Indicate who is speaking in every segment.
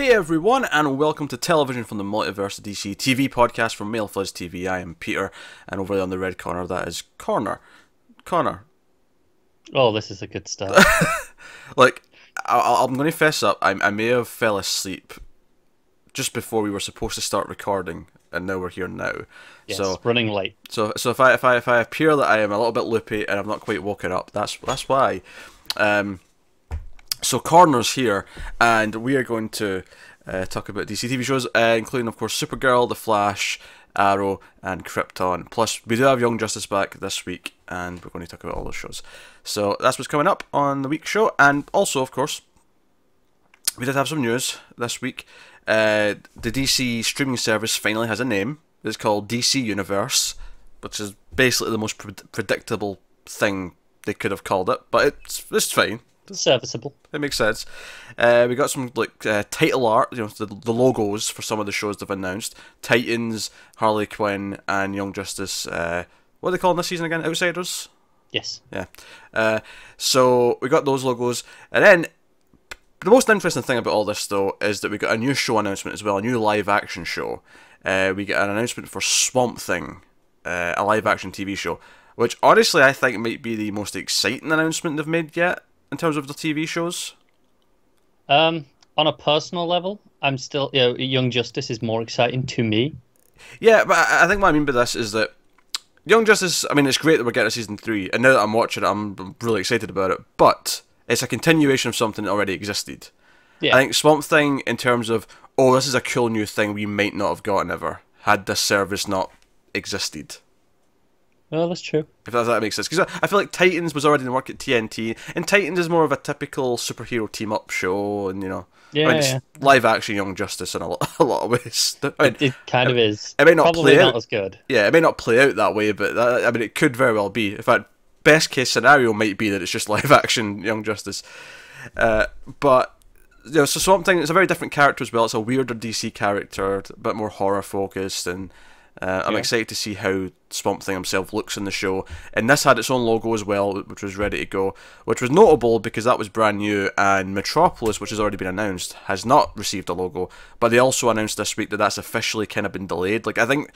Speaker 1: Hey everyone, and welcome to Television from the Multiverse, the DC TV podcast from Male Fuzz TV. I am Peter, and over there on the red corner, that is Connor.
Speaker 2: Oh, this is a good start.
Speaker 1: Like, I'm going to fess up, I may have fell asleep just before we were supposed to start recording, and now we're here now.
Speaker 2: Yes,
Speaker 1: so
Speaker 2: running late.
Speaker 1: So if I appear that I am a little bit loopy and I'm not quite woken up, that's why. So Corner's here, and we are going to talk about DC TV shows, including, of course, Supergirl, The Flash, Arrow, and Krypton. Plus, we do have Young Justice back this week, and we're going to talk about all those shows. So that's what's coming up on the week's show, and also, of course, we did have some news this week. The DC streaming service finally has a name. It's called DC Universe, which is basically the most predictable thing they could have called it, but it's fine.
Speaker 2: Serviceable.
Speaker 1: It makes sense. We got some title art, the logos for some of the shows they've announced. Titans, Harley Quinn, and Young Justice. What are they calling this season again? Outsiders?
Speaker 2: Yes.
Speaker 1: Yeah. So we got those logos, and then the most interesting thing about all this, though, is that we got a new show announcement as well, a new live action show. We get an announcement for Swamp Thing, a live action TV show, which honestly I think might be the most exciting announcement they've made yet in terms of the TV shows.
Speaker 2: On a personal level, I'm still, Young Justice is more exciting to me.
Speaker 1: Yeah, but I think what I mean by this is that Young Justice, I mean, it's great that we're getting to season 3, and now that I'm watching it, I'm really excited about it, but it's a continuation of something that already existed. Yeah. I think Swamp Thing, in terms of, oh, this is a cool new thing we might not have gotten ever, had this service not existed.
Speaker 2: Well, that's true.
Speaker 1: If that makes sense. Because I feel like Titans was already in the work at TNT, and Titans is more of a typical superhero team-up show, and, it's live action Young Justice in a lot of ways. I mean,
Speaker 2: it kind of is.
Speaker 1: It may not
Speaker 2: Probably
Speaker 1: play
Speaker 2: not
Speaker 1: out
Speaker 2: as good.
Speaker 1: Yeah, it may not play out that way, but it could very well be. In fact, best case scenario might be that it's just live action Young Justice. But so Swamp Thing is a very different character as well. It's a weirder DC character, a bit more horror focused, and I'm excited to see how Swamp Thing himself looks in the show. And this had its own logo as well, which was ready to go, which was notable because that was brand new, and Metropolis, which has already been announced, has not received a logo. But they also announced this week that that's officially kind of been delayed. Like, I think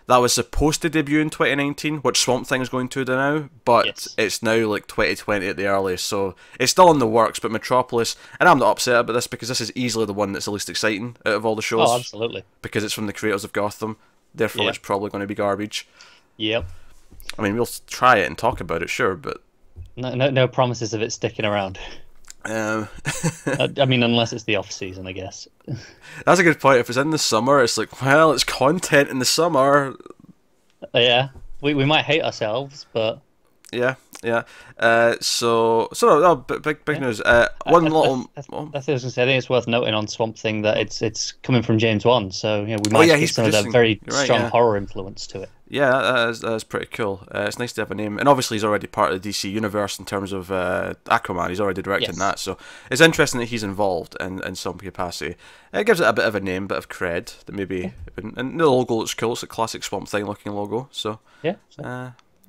Speaker 1: that was supposed to debut in 2019, which Swamp Thing is going to do now, but it's now like 2020 at the earliest, so it's still in the works. But Metropolis, and I'm not upset about this because this is easily the one that's the least exciting out of all the shows.
Speaker 2: Oh, absolutely.
Speaker 1: Because it's from the creators of Gotham. Therefore, it's probably going to be garbage.
Speaker 2: Yep.
Speaker 1: I mean, we'll try it and talk about it, sure, but
Speaker 2: no promises of it sticking around. I mean, unless it's the off season, I guess.
Speaker 1: That's a good point. If it's in the summer, it's like, well, it's content in the summer.
Speaker 2: Yeah, we might hate ourselves, but
Speaker 1: yeah. So no, big news. One little.
Speaker 2: That's what I was going to say. I think it's worth noting on Swamp Thing that it's coming from James Wan, so we might get some of that very strong horror influence to it.
Speaker 1: Yeah, that is pretty cool. It's nice to have a name, and obviously he's already part of the DC universe in terms of Aquaman. He's already directing that, so it's interesting that he's involved in some capacity. It gives it a bit of a name, bit of cred that maybe, and the logo looks cool. It's a classic Swamp Thing looking logo. So yeah.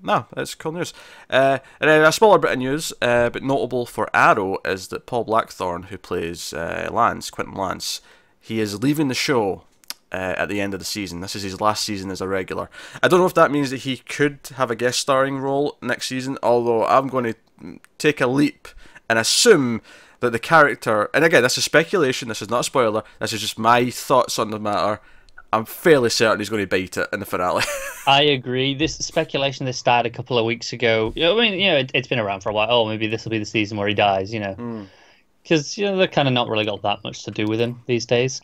Speaker 1: No, it's cool news. And then a smaller bit of news, but notable for Arrow, is that Paul Blackthorne, who plays Quentin Lance, he is leaving the show at the end of the season. This is his last season as a regular. I don't know if that means that he could have a guest starring role next season, although I'm going to take a leap and assume that the character, and again, this is speculation, this is not a spoiler, this is just my thoughts on the matter, I'm fairly certain he's going to bite it in the finale.
Speaker 2: I agree. This speculation this started a couple of weeks ago. I mean, it's been around for a while. Oh, maybe this will be the season where he dies. Because they're kind of not really got that much to do with him these days.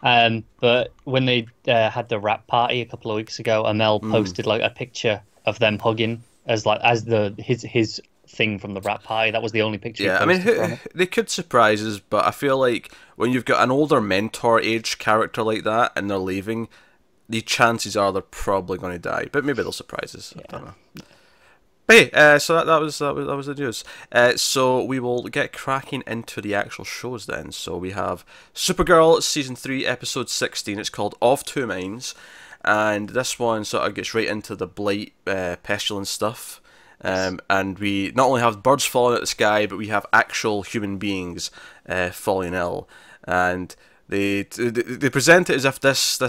Speaker 2: But when they had the rap party a couple of weeks ago, Amel posted like a picture of them hugging as his thing from the rap party. That was the only picture.
Speaker 1: Yeah, I mean, they could surprise us, but I feel like when you've got an older mentor-age character like that and they're leaving, the chances are they're probably going to die. But maybe they'll surprise us. Yeah. I don't know. But hey, so that was the news. So we will get cracking into the actual shows then. So we have Supergirl season 3 episode 16. It's called Of Two Minds, and this one sort of gets right into the blight, pestilence stuff. And we not only have birds falling out of the sky, but we have actual human beings falling ill. And They present it as if this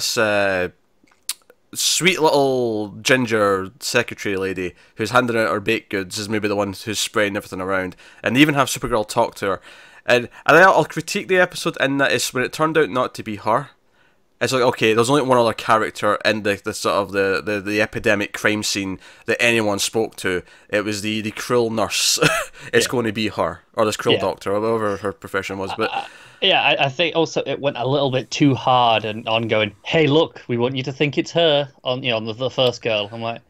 Speaker 1: sweet little ginger secretary lady who's handing out her baked goods is maybe the one who's spraying everything around, and they even have Supergirl talk to her. And I'll critique the episode in that it's when it turned out not to be her. It's like, okay, there's only one other character in the sort of the epidemic crime scene that anyone spoke to. It was the cruel nurse. It's going to be her, or this cruel doctor, or whatever her profession was. But
Speaker 2: I think also it went a little bit too hard and on going, hey, look, we want you to think it's her on the first girl. I'm like,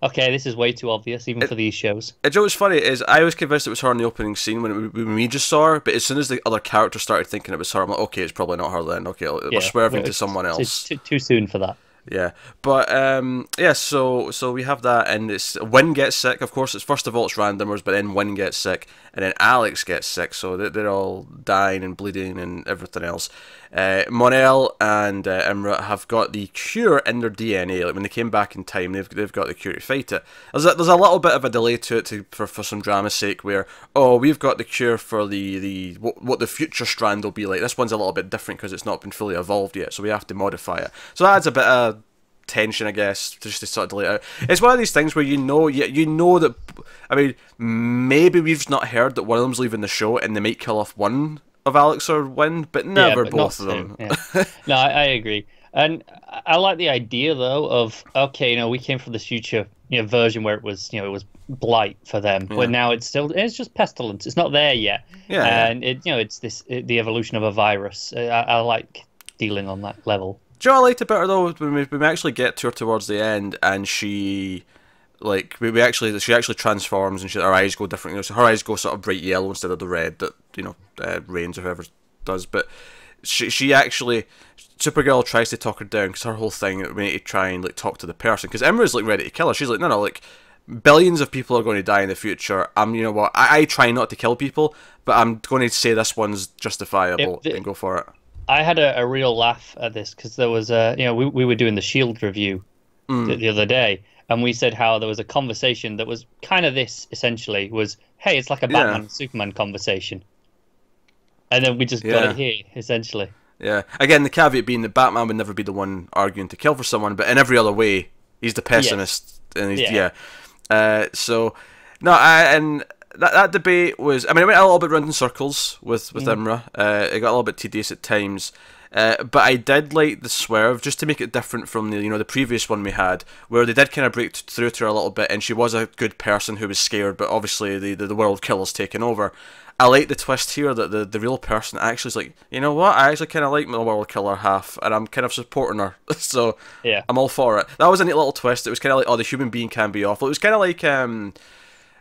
Speaker 2: okay, this is way too obvious, even for these shows. You know what's funny is I was convinced it was her in the opening scene when we just saw her, but as soon as the other character started thinking it was her, I'm like, okay, it's probably not her then. Okay, we're swerving to someone else. It's too soon for that.
Speaker 1: Yeah, but so we have that, and it's Wynn gets sick. Of course, it's first of all it's randomers, but then Wynn gets sick, and then Alex gets sick, so they're all dying and bleeding and everything else. Mon-El and Imra have got the cure in their DNA. Like when they came back in time, they've got the cure to fight it. There's a little bit of a delay to it for some drama's sake, where we've got the cure for what the future strand will be like. This one's a little bit different because it's not been fully evolved yet, so we have to modify it. So that adds a bit of tension, I guess, just to sort of delay it out. It's one of these things where you know that, I mean, maybe we've not heard that one of them's leaving the show and they might kill off one of Alex or Wynn, but never both of them.
Speaker 2: Yeah. No, I agree. And I like the idea though of, okay, we came from this future version where it was blight for them, but now it's just pestilence. It's not there yet. And it's the evolution of a virus. I like dealing on that level.
Speaker 1: Do you know what I liked about her though? When we actually get to her towards the end, and she actually transforms, and her eyes go different. So her eyes go sort of bright yellow instead of the red that Reigns or whoever does. But she actually, Supergirl tries to talk her down because her whole thing, we need to try and talk to the person, because Imra's ready to kill her. She's like, no, billions of people are going to die in the future. I try not to kill people, but I'm going to say this one's justifiable and go for it.
Speaker 2: I had a real laugh at this because there was we were doing the Shield review the other day, and we said how there was a conversation that was kind of this essentially was, hey, it's like a Batman Superman conversation, and then we just got it here essentially. Yeah. Again, the caveat being that Batman would never be the one arguing to kill for someone, but in every other way, he's the pessimist, and he's and that debate was, I mean, it went a little bit round in circles with Imra. It got a little bit tedious at times. But I did like the swerve, just to make it different from the previous one we had, where they did kind of break through to her a little bit, and she was a good person who was scared, but obviously the world killer's taken over. I like the twist here that the real person actually is like, you know what, I actually kind of like my world killer half, and I'm kind of supporting her, so I'm all for it. That was a neat little twist. It was kind of like, the human being can be awful. It was kind of like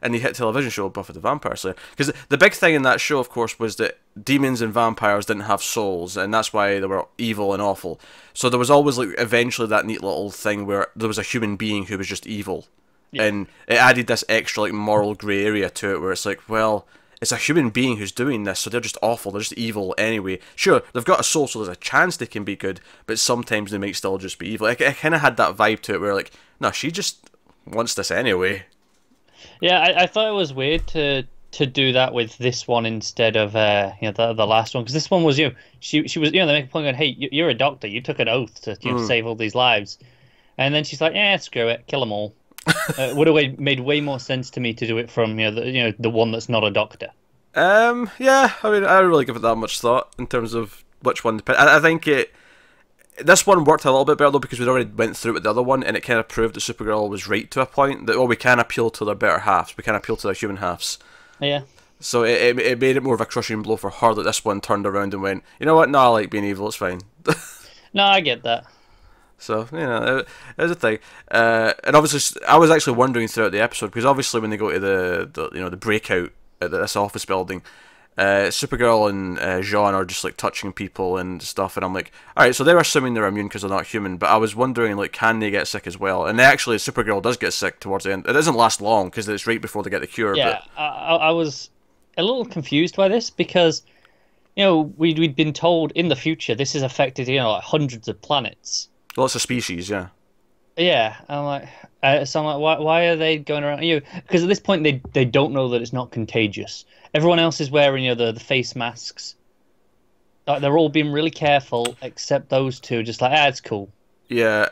Speaker 2: in the hit television show Buffy the Vampire Slayer, because the big thing in that show, of course, was that demons and vampires didn't have souls, and that's why they were evil and awful. So there was always eventually that neat little thing where there was a human being who was just evil, and it added this extra moral grey area to it, where it's like, well, it's a human being who's doing this, so they're just awful, they're just evil anyway. Sure, they've got a soul, so there's a chance they can be good, but sometimes they might still just be evil. It kind of had that vibe to it, where no, she just wants this anyway. Yeah, I thought it was weird to do that with this one instead of the last one, because this one was she was they make a point going, hey, you're a doctor, you took an oath to save all these lives, and then she's like, screw it, kill them all. Would have made way more sense to me to do it from the one that's not a doctor. Yeah, I mean, I don't really give it that much thought in terms of which one to pick. I think this one worked a little bit better though, because we'd already went through it with the other one, and it kind of proved that Supergirl was right to a point, that we can appeal to their better halves, we can appeal to their human halves. Yeah. So it made it more of a crushing blow for her that this one turned around and went, you know what, no, I like being evil, it's fine. No, I get that. So, it was a thing. And obviously, I was actually wondering throughout the episode, because obviously when they go to the breakout at this office building, Supergirl and Jean are just touching people and stuff, and I'm like, alright, so they're assuming they're immune because they're not human, but I was wondering, can they get sick as well? And actually, Supergirl does get sick towards the end. It doesn't last long, because it's right before they get the cure. Yeah, but I was a little confused by this, because, we'd been told in the future this has affected, hundreds of planets. Lots of species, yeah. Yeah, I'm like, why are they going around? Because at this point they don't know that it's not contagious. Everyone else is wearing the face masks, Like, they're all being really careful, except those two, just like, it's cool.
Speaker 1: Yeah,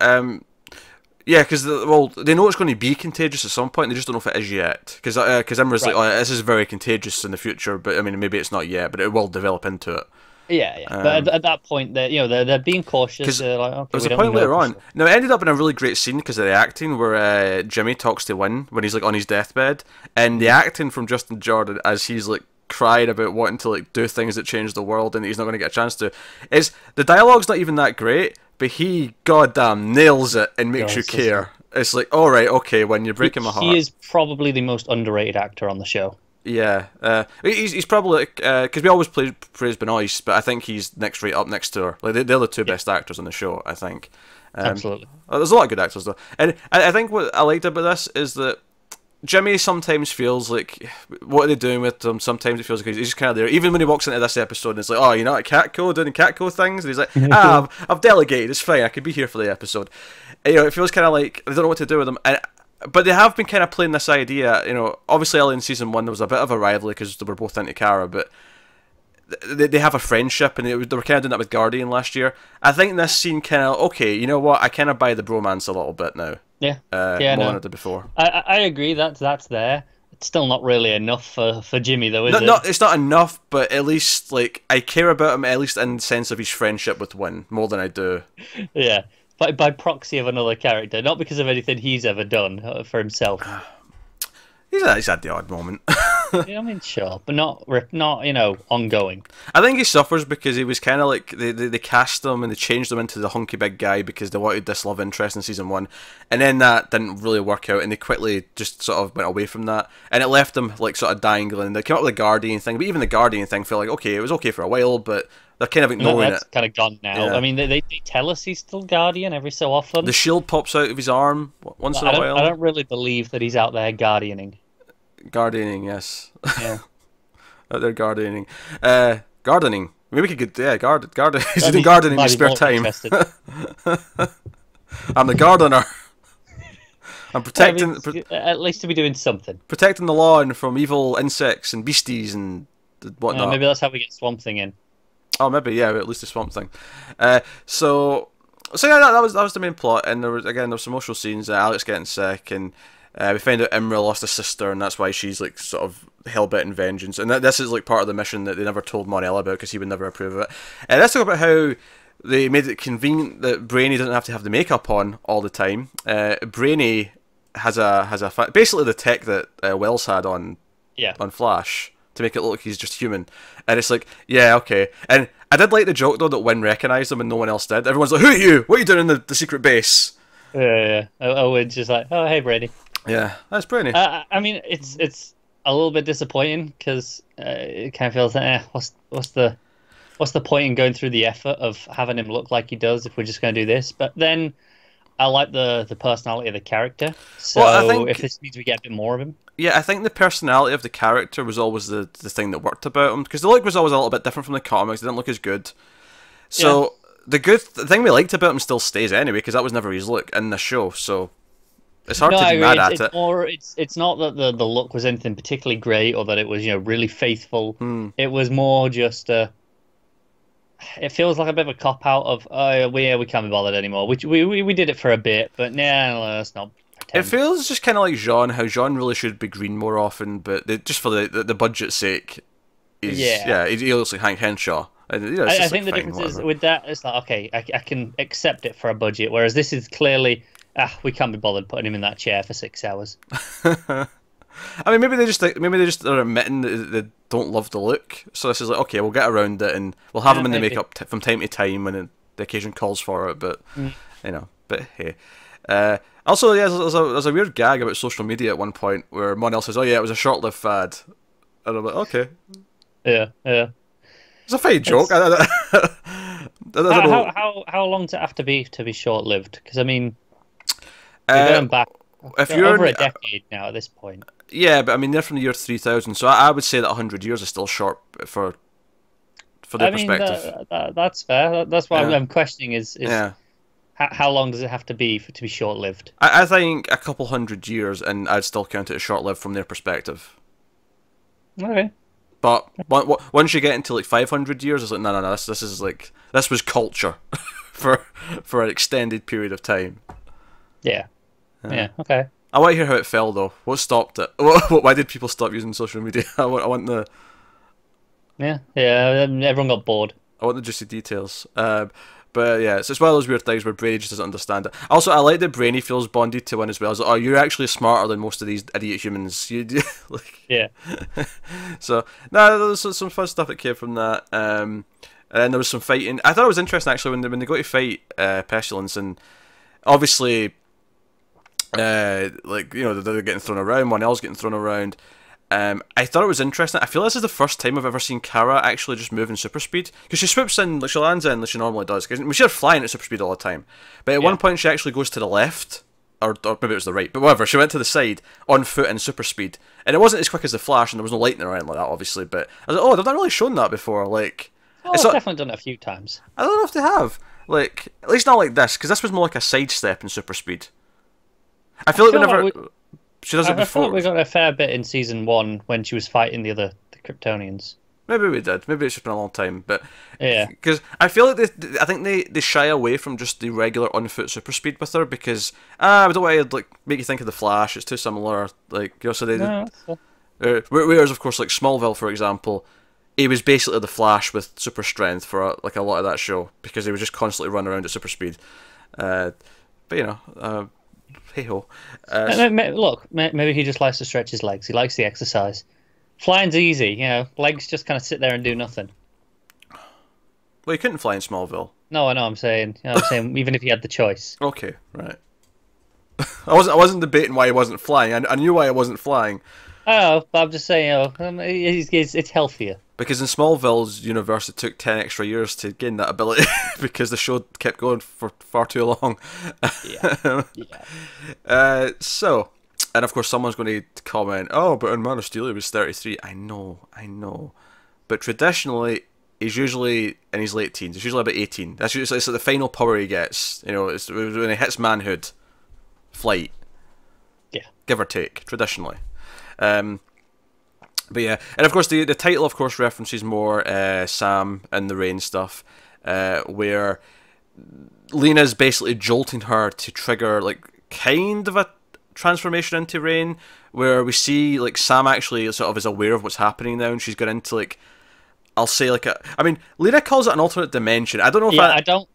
Speaker 1: yeah, because they know it's going to be contagious at some point. They just don't know if it is yet. Because Imra's like, oh, this is very contagious in the future, but I mean, maybe it's not yet, but it will develop into it.
Speaker 2: Yeah, yeah. But at that point, they're being cautious. They're like, okay,
Speaker 1: there was a point later on. Now, it ended up in a really great scene because of the acting where Jimmy talks to Wynn when he's like on his deathbed, and the acting from Justin Jordan as he's like crying about wanting to like do things that change the world and he's not going to get a chance to. Is the dialogue's not even that great, but he goddamn nails it and makes you care. It's like, all right, okay, when you're breaking my heart.
Speaker 2: He is probably the most underrated actor on the show.
Speaker 1: Yeah, he's probably because we always praise Benoist, but I think he's right up next to her. Like they're the two best actors on the show, I think.
Speaker 2: Absolutely.
Speaker 1: There's a lot of good actors though, and I think what I liked about this is that Jimmy sometimes feels like, what are they doing with him? Sometimes it feels like he's just kind of there. Even when he walks into this episode and it's like, oh, you're not at Catco doing Catco things, and he's like, I've delegated, it's fine, I could be here for the episode. And, it feels kind of like they don't know what to do with him. But they have been kind of playing this idea, obviously early in season 1 there was a bit of a rivalry because they were both into Kara, but they have a friendship, and they were kind of doing that with Guardian last year. I think this scene kind of, okay, you know what, I kind of buy the bromance a little bit now.
Speaker 2: Yeah,
Speaker 1: more than I did before.
Speaker 2: I agree, that's there. It's still not really enough for Jimmy though, is it?
Speaker 1: No, it's not enough, but at least like I care about him, at least in the sense of his friendship with Wynn, more than I do.
Speaker 2: Yeah. By proxy of another character, not because of anything he's ever done for himself.
Speaker 1: He's had the odd moment.
Speaker 2: Yeah, I mean, sure, but not ongoing.
Speaker 1: I think he suffers because he was kind of like they cast him and they changed him into the hunky big guy because they wanted this love interest in season 1, and then that didn't really work out, and they quickly just sort of went away from that, and it left him like sort of dangling. They came up with the Guardian thing, but even the Guardian thing felt like, okay, it was okay for a while, but they're kind of ignoring
Speaker 2: that's kind of gone now.
Speaker 1: Yeah.
Speaker 2: I mean, they tell us he's still Guardian every so often.
Speaker 1: The shield pops out of his arm once in a while.
Speaker 2: I don't really believe that he's out there guardianing.
Speaker 1: Gardening, yes.
Speaker 2: Yeah.
Speaker 1: Out there gardening. Gardening. Maybe we could garden. He's doing gardening in his spare time. I'm the gardener. I'm protecting...
Speaker 2: at least to be doing something.
Speaker 1: Protecting the lawn from evil insects and beasties and whatnot.
Speaker 2: Maybe that's how we get Swamp Thing in.
Speaker 1: Oh, maybe, yeah, at least the Swamp Thing. So yeah, that was the main plot, and there was some emotional scenes. Alex getting sick, and we find out Imra lost a sister, and that's why she's like sort of hell-bent in vengeance. And this is like part of the mission that they never told Mon-El about because he would never approve of it. And let's talk about how they made it convenient that Brainy doesn't have to have the makeup on all the time. Brainy has basically the tech that Wells had on Flash to make it look like he's just human. And it's like, yeah, okay. And I did like the joke, though, that Wynn recognised him and no one else did. Everyone's like, who are you? What are you doing in the secret base?
Speaker 2: Yeah. Wynn's just like, oh, hey, Brady.
Speaker 1: Yeah, that's Brady.
Speaker 2: I mean, it's a little bit disappointing because it kind of feels like, what's the point in going through the effort of having him look like he does if we're just going to do this? But then I like the personality of the character. So if this means we get a bit more of him. Yeah,
Speaker 1: I think the personality of the character was always the thing that worked about him, because the look was always a little bit different from the comics. It didn't look as good. So the thing we liked about him still stays anyway, because that was never his look in the show. So it's hard to be mad at it.
Speaker 2: It's not that the look was anything particularly great or that it was really faithful. It was more just it feels like a bit of a cop out of we can't be bothered anymore. We did it for a bit, but let's not.
Speaker 1: It feels just kind of like Jean, how Jean really should be green more often, but just for the budget's sake, he looks like Hank Henshaw.
Speaker 2: I think the difference is with that, it's like, okay, I can accept it for a budget, whereas this is clearly, we can't be bothered putting him in that chair for 6 hours.
Speaker 1: I mean, maybe they just are admitting that they don't love the look, so this is like, okay, we'll get around it and we'll have him in the makeup from time to time when the occasion calls for it, but but hey. Also, there's a weird gag about social media at one point where Mon-El says, "Oh yeah, it was a short-lived fad," and I'm like, "Okay."
Speaker 2: Yeah.
Speaker 1: It's a fine joke. I don't know.
Speaker 2: How long does it have to be short-lived? Because I mean, we're going back over a decade now at this point.
Speaker 1: Yeah, but I mean they're from the year 3000, so I would say that 100 years is still short for their perspective.
Speaker 2: That's fair. That's what I'm questioning is how long does it have to be short-lived?
Speaker 1: I think a couple 100 years, and I'd still count it as short-lived from their perspective.
Speaker 2: Okay.
Speaker 1: But once you get into like 500 years, it's like no. This is like this was culture for an extended period of time.
Speaker 2: Yeah. Yeah. Okay.
Speaker 1: I want to hear how it fell though. What stopped it? Why did people stop using social media? I want the.
Speaker 2: Yeah. Everyone got bored.
Speaker 1: I want the juicy details. But yeah, it's one of those weird things where Brainy just doesn't understand it. Also, I like that Brainy feels bonded to one as well. It's like, oh, you're actually smarter than most of these idiot humans. Like,
Speaker 2: yeah.
Speaker 1: So, no, there was some fun stuff that came from that. And then there was some fighting. I thought it was interesting, actually, when they go to fight Pestilence, and obviously, like, you know, they're getting thrown around, one else getting thrown around. I thought it was interesting. I feel this is the first time I've ever seen Kara actually just move in super speed. Because she swoops in, like she lands in like she normally does. Because we see her flying at super speed all the time. But at one point she actually goes to the left. Or maybe it was the right. But whatever, she went to the side on foot in super speed. And it wasn't as quick as the Flash, and there was no lightning or anything like that, obviously. But I was like, oh, they've not really shown that before. Like,
Speaker 2: I've definitely done it a few times.
Speaker 1: I don't know if they have. Like, at least not like this. Because this was more like a sidestep in super speed. I feel like whenever... She does it before.
Speaker 2: I thought we got a fair bit in season 1 when she was fighting the Kryptonians.
Speaker 1: Maybe we did. Maybe it's just been a long time, but
Speaker 2: yeah,
Speaker 1: because I feel like I think they shy away from just the regular on foot super speed with her because we don't want to like make you think of the Flash. It's too similar. Like you know, so they.
Speaker 2: No,
Speaker 1: whereas of course like Smallville for example, he was basically the Flash with super strength for like a lot of that show because he was just constantly running around at super speed. But you know. Hey ho.
Speaker 2: Look, maybe he just likes to stretch his legs. He likes the exercise. Flying's easy, you know. Legs just kind of sit there and do nothing.
Speaker 1: Well, he couldn't fly in Smallville.
Speaker 2: No, I know. I'm saying even if he had the choice.
Speaker 1: Okay, right. I wasn't debating why he wasn't flying. I knew why he wasn't flying.
Speaker 2: Oh, but I'm just saying, it's healthier.
Speaker 1: Because in Smallville's universe, it took 10 extra years to gain that ability because the show kept going for far too long.
Speaker 2: Yeah.
Speaker 1: So, and of course, someone's going to comment, oh, but in Man of Steel he was 33. I know. But traditionally, he's usually in his late teens. It's usually about 18. That's usually it's like the final power he gets. You know, it's when he hits manhood, flight.
Speaker 2: Yeah.
Speaker 1: Give or take, traditionally. But yeah, and of course the title of course references more Sam and the Rain stuff, where Lena's basically jolting her to trigger like kind of a transformation into Rain, where we see like Sam actually sort of is aware of what's happening now, and she's got into like I'll say like I mean Lena calls it an alternate dimension. I don't know if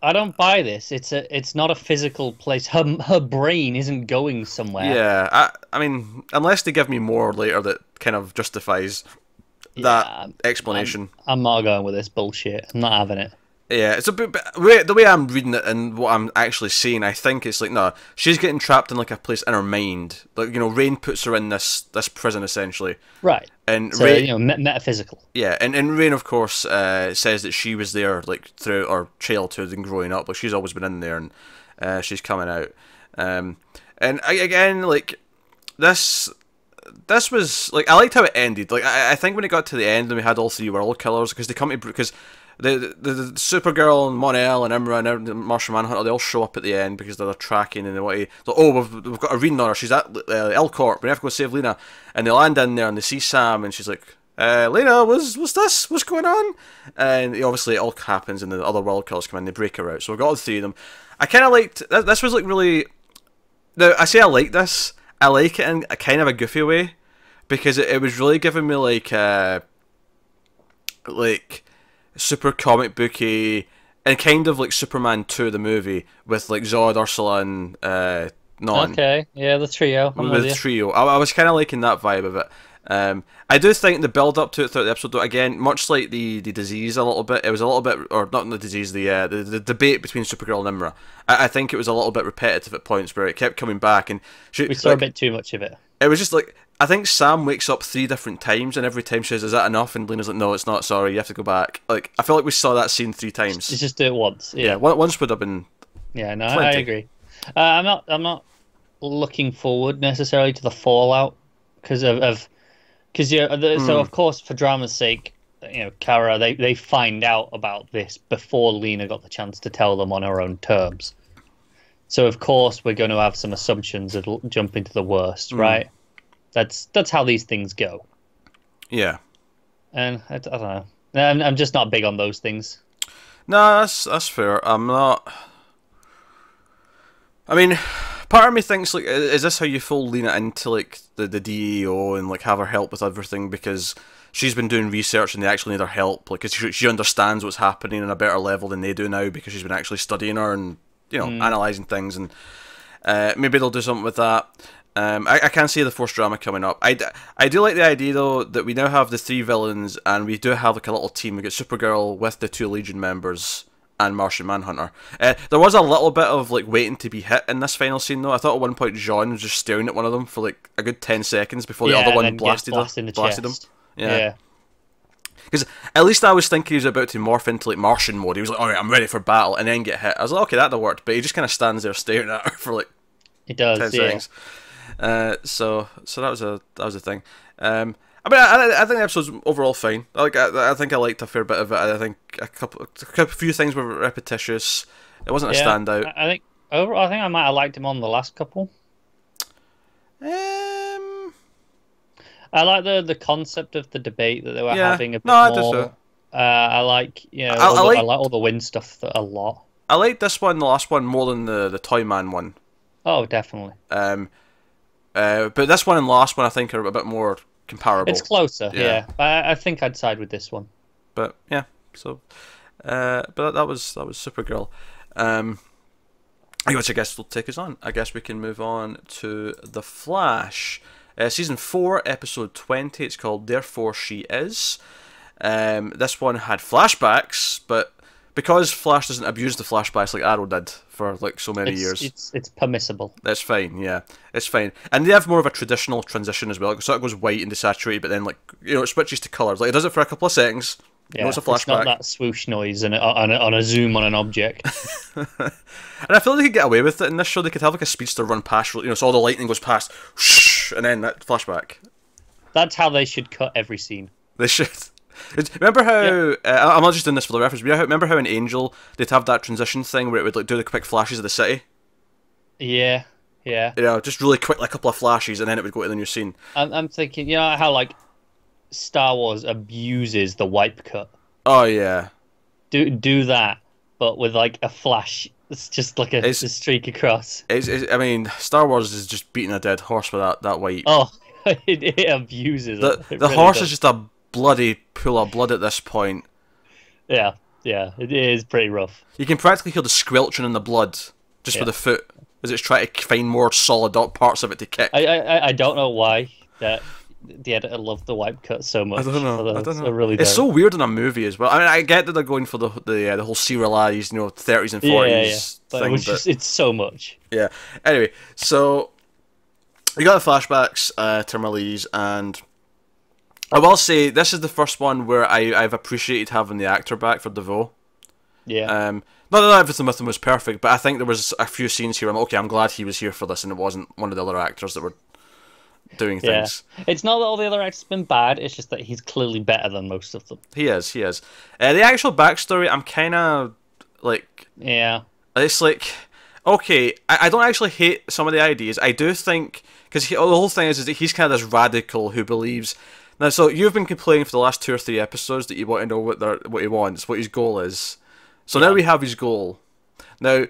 Speaker 2: I don't buy this. It's not a physical place. Her brain isn't going somewhere.
Speaker 1: Yeah, I mean unless they give me more later that kind of justifies that explanation.
Speaker 2: I'm not going with this bullshit. I'm not having it.
Speaker 1: Yeah, it's a bit the way I'm reading it and what I'm actually seeing. I think it's like no, she's getting trapped in like a place in her mind. Like you know, Rain puts her in this prison essentially.
Speaker 2: Right.
Speaker 1: And
Speaker 2: so
Speaker 1: Rain,
Speaker 2: you know, metaphysical.
Speaker 1: Yeah, and Rain of course says that she was there like throughout her childhood and growing up. Like she's always been in there, and she's coming out. And again, like this was like I liked how it ended. Like I think when it got to the end and we had all three world killers because they come to because. The Supergirl and Mon-El and Imra and Martian Manhunter, they all show up at the end because they're tracking and they want to... So, oh, we've got a reading on her. She's at L-Corp. We have to go save Lena. And they land in there and they see Sam and she's like, Lena, what's this? What's going on? And obviously it all happens and the other world killers come in. They break her out. So we've got all three of them. I kind of liked... This was like really... Now, I say I like this. I like it in a kind of a goofy way because it was really giving me like super comic booky and kind of like Superman 2 the movie with like Zod, Ursula and Non.
Speaker 2: Okay, yeah, the trio.
Speaker 1: The trio. I was kind of liking that vibe of it. I do think the build up to it throughout the episode, though, again, much like the disease a little bit, it was a little bit, or not the disease, the debate between Supergirl and Imra. I think it was a little bit repetitive at points where it kept coming back, and
Speaker 2: we saw a bit too much of it.
Speaker 1: It was just like I think Sam wakes up 3 different times, and every time she says, "Is that enough?" And Lena's like, "No, it's not. Sorry, you have to go back." Like I feel like we saw that scene 3 times.
Speaker 2: Just do it once.
Speaker 1: Yeah, once would have been.
Speaker 2: Yeah, no, I agree. I'm not looking forward necessarily to the fallout because so of course for drama's sake, you know, Kara they find out about this before Lena got the chance to tell them on her own terms. So of course we're going to have some assumptions that'll jump into the worst, right? That's how these things go.
Speaker 1: Yeah.
Speaker 2: and I don't know. I'm just not big on those things.
Speaker 1: No, that's fair. I'm not. I mean, part of me thinks like, is this how you full Lena into like the DEO and like have her help with everything because she's been doing research and they actually need her help, like, cause she understands what's happening on a better level than they do now because she's been actually studying her and analysing things, and maybe they'll do something with that. I can see the Force drama coming up. I do like the idea though that we now have the 3 villains and we do have like a little team. We get Supergirl with the 2 Legion members and Martian Manhunter. There was a little bit of like waiting to be hit in this final scene though. I thought at one point John was just staring at one of them for like a good 10 seconds before the other one blasted him. Yeah. Because at least I was thinking he was about to morph into like Martian mode. He was like, alright, I'm ready for battle, and then get hit. I was like, okay, that'll work. But he just kind of stands there staring at her for like 10 seconds. So that was a thing. I mean, I think the episode's overall fine. I think I liked a fair bit of it. I think a few things were repetitious. It wasn't a standout.
Speaker 2: I think overall, I think I might have liked him on the last couple. I like the concept of the debate that they were having a bit more.
Speaker 1: I do so.
Speaker 2: I like I like all the Win stuff a lot.
Speaker 1: I like this one, the last one, more than the Toy Man one.
Speaker 2: Oh, definitely.
Speaker 1: But this one and last one I think are a bit more comparable.
Speaker 2: It's closer, yeah. I think I'd side with this one.
Speaker 1: But yeah, so but that was Supergirl. Which I guess will take us on. I guess we can move on to The Flash. Season 4, episode 20. It's called Therefore She Is. This one had flashbacks, but because Flash doesn't abuse the flashbacks like Arrow did for like so many years,
Speaker 2: it's permissible.
Speaker 1: That's fine, yeah, it's fine. And they have more of a traditional transition as well. So it goes white and desaturated, but then like it switches to colours. Like it does it for a couple of seconds.
Speaker 2: Yeah,
Speaker 1: it's a flashback. It's
Speaker 2: not that swoosh noise and on a zoom on an object.
Speaker 1: And I feel like they could get away with it in this show. They could have like a speedster run past, so all the lightning goes past, whoosh, and then that flashback.
Speaker 2: That's how they should cut every scene.
Speaker 1: They should. Remember how I'm not just doing this for the reference. But remember how in Angel they'd have that transition thing where it would like do the quick flashes of the city.
Speaker 2: Yeah.
Speaker 1: Just really quick, like a couple of flashes, and then it would go to the new scene.
Speaker 2: I'm thinking, how like Star Wars abuses the wipe cut.
Speaker 1: Oh yeah.
Speaker 2: Do that, but with like a flash. It's just like a streak across.
Speaker 1: I mean, Star Wars is just beating a dead horse with that wipe.
Speaker 2: Oh, it abuses it.
Speaker 1: The really horse is just a bloody pool of blood at this point.
Speaker 2: Yeah, it is pretty rough.
Speaker 1: You can practically hear the squelching in the blood just with the foot as it's trying to find more solid parts of it to kick.
Speaker 2: I don't know why that the editor loved the wipe cut so much.
Speaker 1: I don't know.
Speaker 2: I really
Speaker 1: it's so weird in a movie as well. I mean, I get that they're going for the whole serialized, 30s and 40s thing.
Speaker 2: It's so much.
Speaker 1: Yeah. Anyway, so you got the flashbacks to Marlize, and I will say this is the first one where I've appreciated having the actor back for DeVoe.
Speaker 2: Yeah.
Speaker 1: Not that everything with him was perfect, but I think there was a few scenes here. I'm glad he was here for this, and it wasn't one of the other actors that were doing things.
Speaker 2: It's not that all the other actors have been bad, it's just that he's clearly better than most of them.
Speaker 1: He is. The actual backstory, I'm kind of like...
Speaker 2: Yeah.
Speaker 1: It's like, okay, I don't actually hate some of the ideas. I do think, because the whole thing is that he's kind of this radical who believes... Now, so you've been complaining for the last 2 or 3 episodes that you want to know what he wants, what his goal is. So now we have his goal. Now...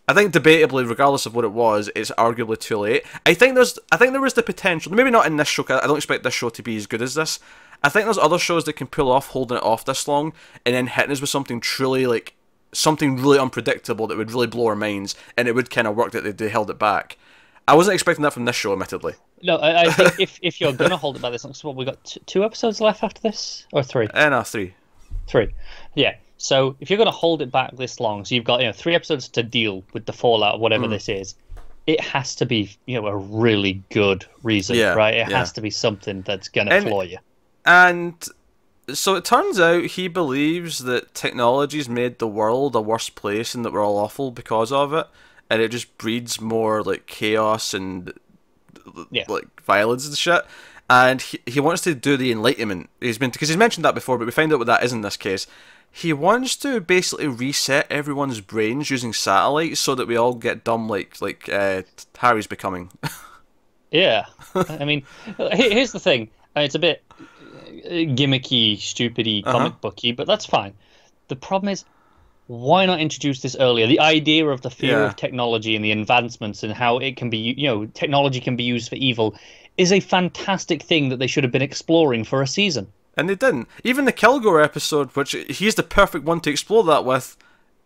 Speaker 1: I think debatably, regardless of what it was, it's arguably too late. I think there is the potential, maybe not in this show, 'cause I don't expect this show to be as good as this. I think there's other shows that can pull off holding it off this long and then hitting us with something truly like something really unpredictable that would really blow our minds, and it would kind of work that they held it back. I wasn't expecting that from this show, admittedly.
Speaker 2: No, I think if you're gonna hold it back this long, so what, we got 2 episodes left after this, or 3?
Speaker 1: No, 3.
Speaker 2: 3, yeah. So if you're going to hold it back this long, so you've got 3 episodes to deal with the fallout of whatever this is, it has to be a really good reason, right? It has to be something that's going to floor you.
Speaker 1: And so it turns out he believes that technology's made the world a worse place and that we're all awful because of it, and it just breeds more like chaos and like violence and shit. And he wants to do the Enlightenment. Because he's mentioned that before, but we find out what that is in this case. He wants to basically reset everyone's brains using satellites so that we all get dumb like Harry's becoming.
Speaker 2: Yeah. I mean, here's the thing. It's a bit gimmicky, stupidy, comic booky, but that's fine. The problem is, why not introduce this earlier? The idea of the fear of technology and the advancements and how it can be, technology can be used for evil is a fantastic thing that they should have been exploring for a season.
Speaker 1: And they didn't. Even the Kilgore episode, which he's the perfect one to explore that with,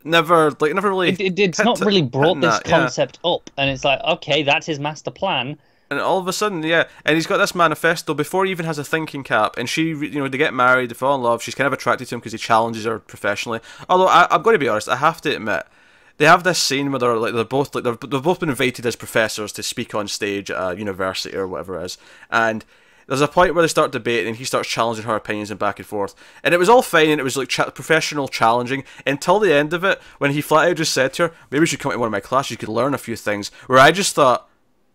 Speaker 1: never really.
Speaker 2: It's not really brought this concept up, and it's like, okay, that's his master plan.
Speaker 1: And all of a sudden, and he's got this manifesto before he even has a thinking cap, and she, they get married, they fall in love, she's kind of attracted to him because he challenges her professionally. Although, I'm going to be honest, I have to admit, they have this scene where they've both been invited as professors to speak on stage at a university or whatever it is, and there's a point where they start debating and he starts challenging her opinions and back and forth, and it was all fine and it was like professional challenging until the end of it, when he flat out just said to her, maybe you should come to one of my classes, you could learn a few things, where I just thought,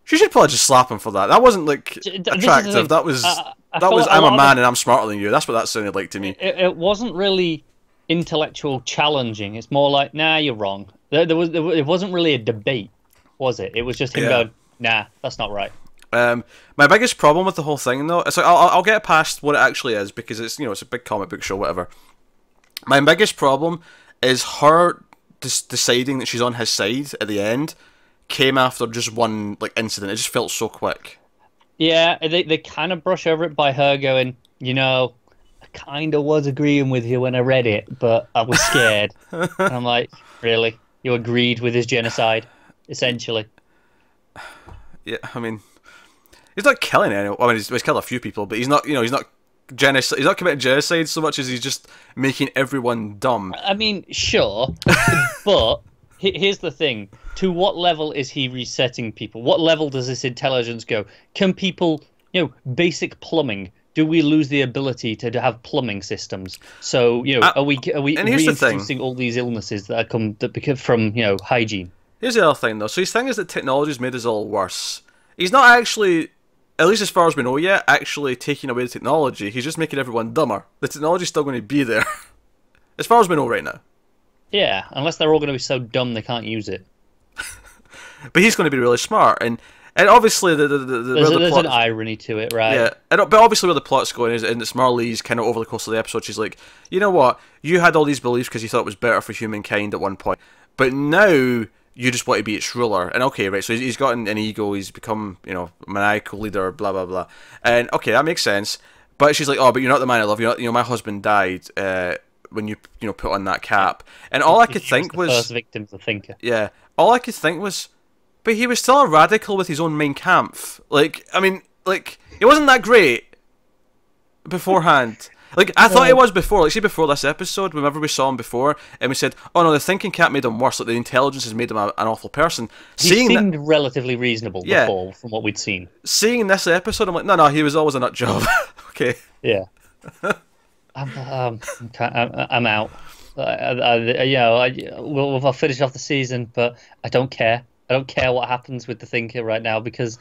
Speaker 1: she should probably just slap him for that. That wasn't like attractive. That was I'm a man and I'm smarter than you. That's what that sounded like to me.
Speaker 2: It wasn't really intellectual challenging. It's more like, nah, you're wrong. It wasn't really a debate, was it? It was just him going, nah, that's not right.
Speaker 1: My biggest problem with the whole thing, though, it's like I'll get past what it actually is because it's it's a big comic book show, whatever. My biggest problem is her deciding that she's on his side at the end. Came after just one incident. It just felt so quick.
Speaker 2: Yeah, they kind of brush over it by her going, I kind of was agreeing with you when I read it, but I was scared. And I'm like, really? You agreed with his genocide, essentially?
Speaker 1: Yeah, I mean, he's not killing anyone. I mean, he's killed a few people, but he's not, he's not genocide. He's not committing genocide so much as he's just making everyone dumb.
Speaker 2: I mean, sure, but here's the thing. To what level is he resetting people? What level does this intelligence go? Can people, basic plumbing, do we lose the ability to have plumbing systems? So, are we reintroducing all these illnesses that come from, hygiene?
Speaker 1: Here's the other thing, though. So his thing is that technology's made us all worse. He's not actually, at least as far as we know yet, actually taking away the technology. He's just making everyone dumber. The technology's still going to be there. As far as we know right now.
Speaker 2: Yeah, unless they're all going to be so dumb they can't use it.
Speaker 1: But he's going to be really smart, and obviously there's
Speaker 2: an irony to it, right?
Speaker 1: Yeah, but obviously where the plot's going is, and it's Marley's kind of over the course of the episode, she's like, you know what, you had all these beliefs because you thought it was better for humankind at one point, but now you just want to be its ruler, and okay, right, so he's got an ego, he's become, maniacal leader, blah, blah, blah, and okay, that makes sense, but she's like, oh, but you're not the man I love, my husband died, when you put on that cap, and all I could think was...
Speaker 2: first victim to thinker.
Speaker 1: Yeah, all I could think was, but he was still a radical with his own Mein Kampf. It wasn't that great beforehand. I thought it was before. See, before this episode, whenever we saw him before, and we said, oh no, the thinking cap made him worse. The intelligence has made him an awful person.
Speaker 2: He seemed relatively reasonable before, from what we'd seen.
Speaker 1: Seeing this episode, I'm like, no, he was always a nut job. Okay.
Speaker 2: Yeah. I'm out. I'll finish off the season, but I don't care. I don't care what happens with the thinker right now because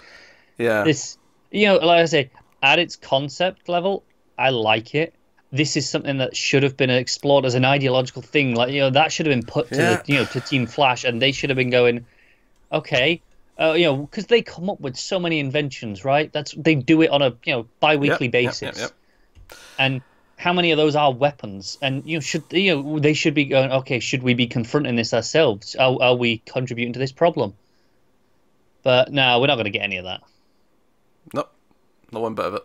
Speaker 2: this, like I say, at its concept level, I like it. This is something that should have been explored as an ideological thing. That should have been put to to Team Flash, and they should have been going, okay, because they come up with so many inventions, right? They do it on a bi-weekly basis, and how many of those are weapons? And they should be going, okay, should we be confronting this ourselves? Are we contributing to this problem? But no, we're not going to get any of that.
Speaker 1: Nope, not one bit of it.